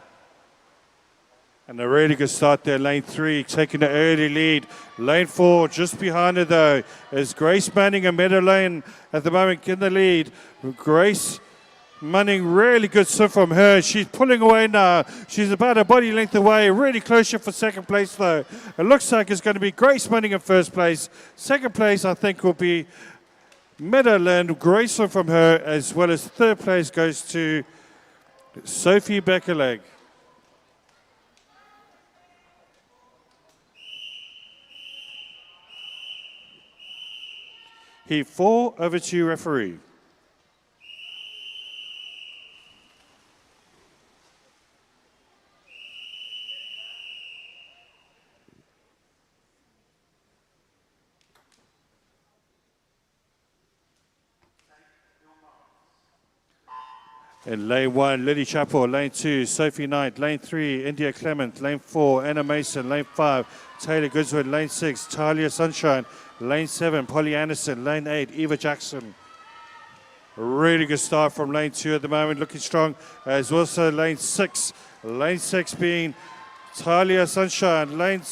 And a really good start there. Lane 3 taking the early lead. Lane 4 just behind her though is Grace Manning and Meadowland at the moment in the lead. Grace Manning, really good swim from her. She's pulling away now. She's about a body length away. Really close here for second place, though. It looks like it's going to be Grace Manning in first place. Second place, I think, will be Meadowland. Great swim from her, as well as third place goes to Sophie Beckerleg. Heat 4, over to you, referee. In lane 1, Lily Chappell. Lane 2, Sophie Knight. Lane 3, India Clement. Lane 4, Anna Mason. Lane 5, Taylor Goodswood. Lane 6, Talia Sunshine. Lane 7, Polly Anderson. Lane 8, Eva Jackson. Really good start from lane 2 at the moment, looking strong. As also lane 6. Lane 6 being Talia Sunshine. Lane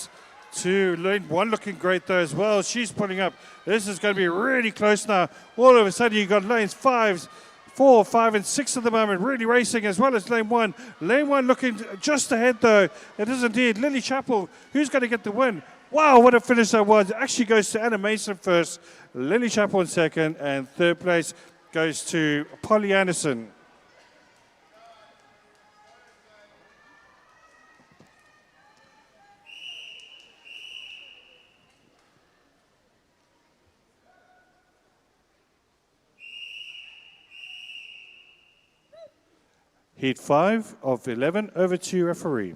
1 looking great though as well. She's pulling up. This is going to be really close now. All of a sudden you've got lanes 4, 5, and 6 at the moment, really racing, as well as lane 1. Lane 1 looking just ahead, though. It is indeed Lily Chappell who's going to get the win. Wow, what a finish that was. It actually goes to Anna Mason first, Lily Chappell in second, and third place goes to Polly Anderson. Heat 5 of 11 over to referee.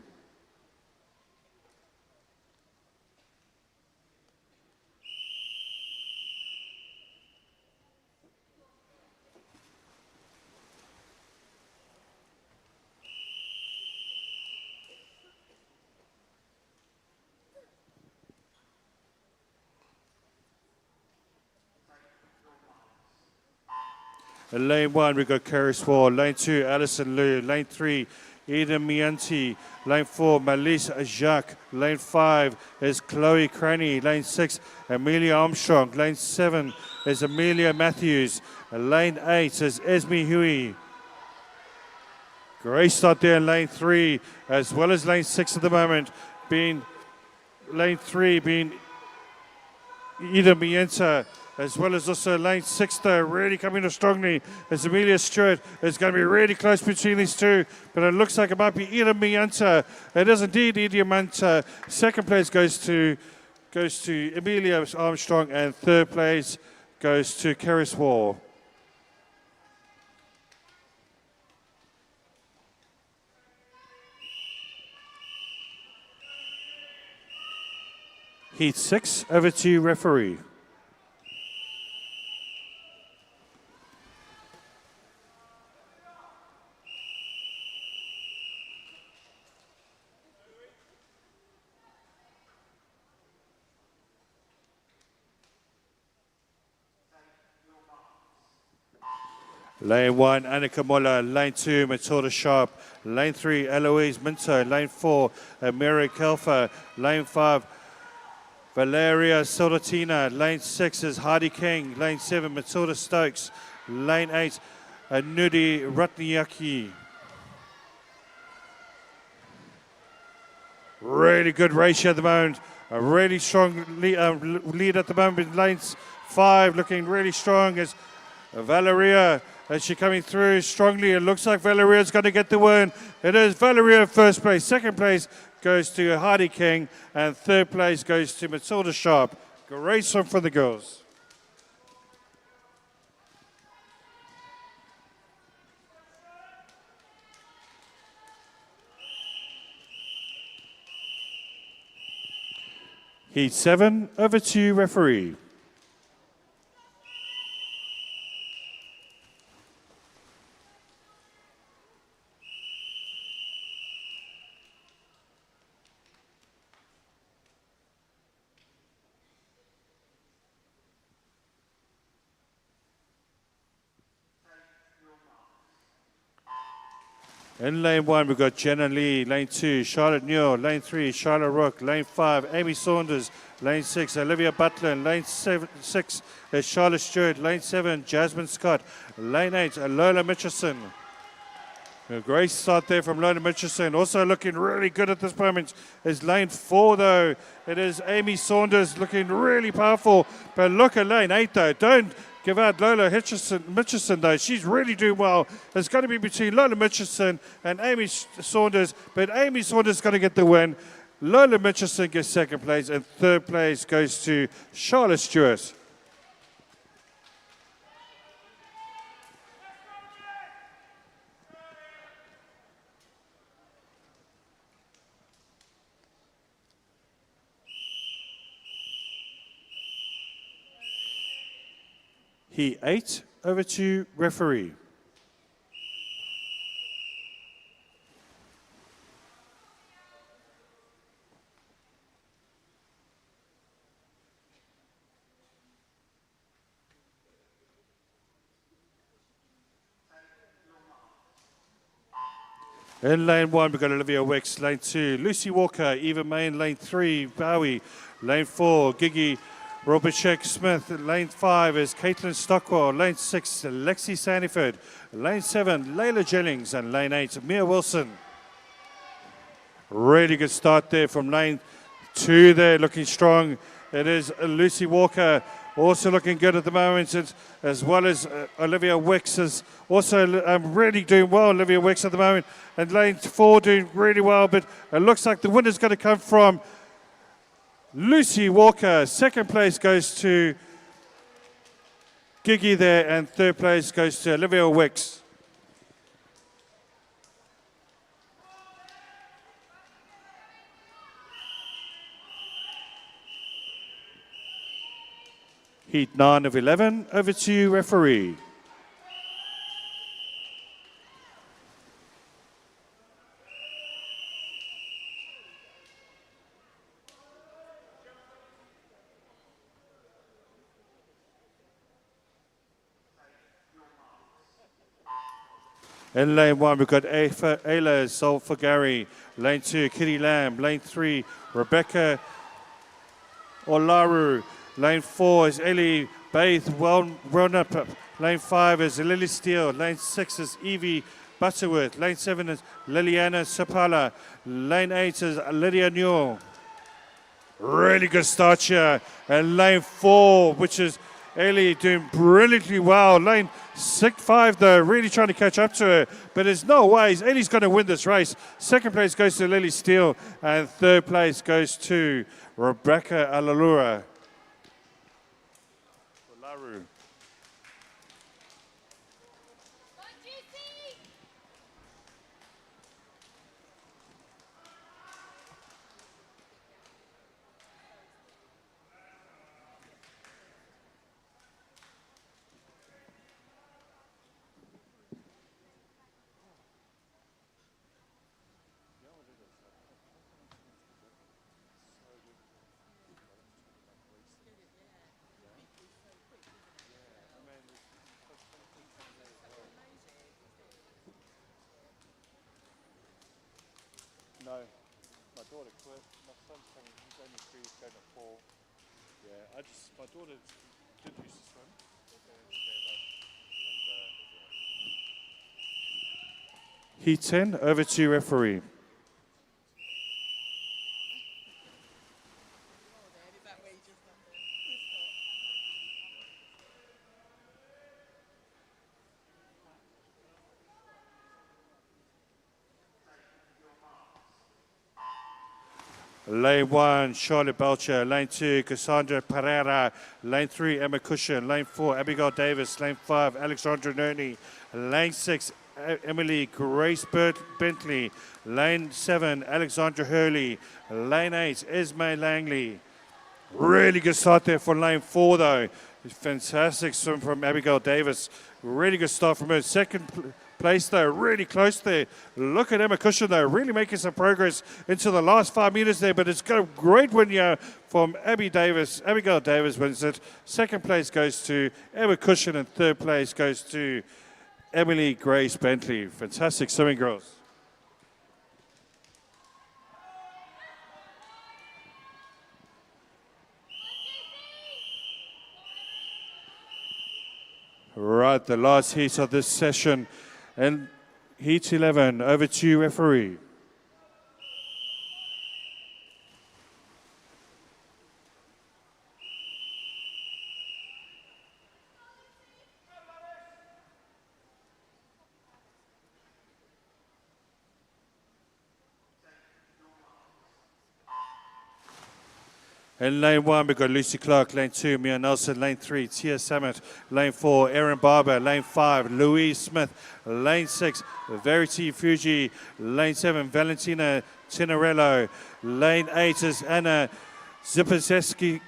In lane 1, we've got Kerry Swall. Lane 2, Alison Liu. Lane 3, Eden Mianti. Lane 4, Malise Jacques. Lane 5 is Chloe Cranny. Lane 6, Amelia Armstrong. Lane 7 is Amelia Matthews. Lane 8 is Esme Huey. Great start there in lane 3, as well as lane 6 at the moment. Lane 3 being Eden Mienta, as well as also lane 6 there, really coming up strongly as Amelia Stewart is going to be really close between these two, but it looks like it might be Ida Mianta. It is indeed Ida Mianta. Second place goes to Amelia Armstrong, and third place goes to Keris Wall. Heat 6, over to referee. Lane 1, Annika Muller. Lane 2, Matilda Sharp. Lane 3, Eloise Minto. Lane 4, Mary Kelfer. Lane 5, Valeria Sodatina. Lane 6 is Heidi King. Lane 7, Matilda Stokes. Lane 8, Nudi Ratniaki. Really good ratio at the moment. A really strong lead at the moment. Lane 5 looking really strong as Valeria. As she coming through strongly, it looks like Valeria's going to get the win. It is Valeria first place. Second place goes to Heidi King, and third place goes to Matilda Sharp. Great song for the girls. Heat 7, over to referee. In lane 1, we've got Jenna Lee. Lane 2, Charlotte Newell. Lane 3, Charlotte Rook. Lane 5, Amy Saunders. Lane 6, Olivia Butler. Lane 6 is Charlotte Stewart. Lane 7, Jasmine Scott. Lane 8, Lola Mitchison. A great start there from Lola Mitchison. Also looking really good at this moment is lane 4, though. It is Amy Saunders looking really powerful. But look at lane 8, though. Don't give out Lola Mitchison, though. She's really doing well. It's going to be between Lola Mitchison and Amy Saunders, but Amy Saunders is going to get the win. Lola Mitchison gets second place, and third place goes to Charlotte Stewart. Heat 8, over to referee. In lane 1, we've got Olivia Wicks. Lane 2, Lucy Walker. Eva Main. Lane 3, Bowie. Lane 4, Gigi Robichek Smith. Lane 5 is Caitlin Stockwell. Lane 6, Lexi Sandyford. Lane 7, Layla Jennings. And lane 8, Mia Wilson. Really good start there from lane 2 there, looking strong. It is Lucy Walker, also looking good at the moment, as well as Olivia Wicks is also really doing well. Olivia Wicks at the moment, and lane 4 doing really well, but it looks like the winner's going to come from Lucy Walker. Second place goes to Gigi there, and third place goes to Olivia Wicks. Heat 9 of 11, over to you, referee. In lane 1, we've got Ayla Solfagari. Lane 2, Kitty Lamb. Lane 3, Rebecca Olaru. Lane 4 is Ellie Baith Welnup. Lane 5 is Lily Steele. Lane 6 is Evie Butterworth. Lane 7 is Liliana Sapala. Lane 8 is Lydia Newell. Really good start here. And lane 4, which is Ellie, doing brilliantly well. Lane 5 though, really trying to catch up to her. But there's no ways Ellie's going to win this race. Second place goes to Lily Steele. And third place goes to Rebecca Alalura. No, my daughter quit. My son's coming. He's only 3, he's going to 4. Yeah, my daughter did used to swim. Heat 10, over to you, referee. Lane 1, Charlotte Belcher. Lane 2, Cassandra Pereira. Lane 3, Emma Cushion. Lane 4, Abigail Davis. Lane 5, Alexandra Nerney. Lane 6, Emily Grace Bentley. Lane 7, Alexandra Hurley. Lane 8, Esme Langley. Really good start there for lane 4 though. Fantastic swim from Abigail Davis. Really good start from her. Second place though, really close there. Look at Emma Cushion though, really making some progress into the last 5 meters there, but it's got a great win here from Abigail Davis wins it. Second place goes to Emma Cushion, and third place goes to Emily Grace Bentley. Fantastic swimming, girls. Right, the last heat of this session. And heat 11, over to you, referee. In lane 1, we've got Lucy Clark. Lane 2, Mia Nelson. Lane 3, Tia Samet. Lane 4, Erin Barber. Lane 5, Louise Smith. Lane 6, Verity Fuji. Lane 7, Valentina Tinarello. Lane 8 is Anna Zipazeski.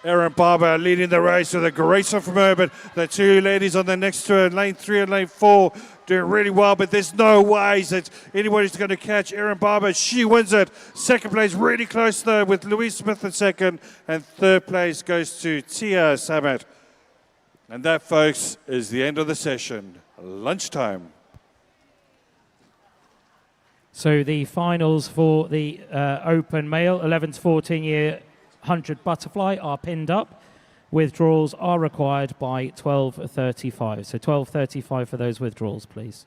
Erin Barber leading the race with a great one from her, but the two ladies on the next to her, lane 3 and lane 4, doing really well, but there's no ways that anybody's going to catch Erin Barber. She wins it. Second place really close though with Louise Smith in second, and third place goes to Tia Samet. And that, folks, is the end of the session. Lunchtime. So the finals for the Open Male 11 to 14 year 100 butterfly are pinned up. Withdrawals are required by 12:35. So 12:35 for those withdrawals, please.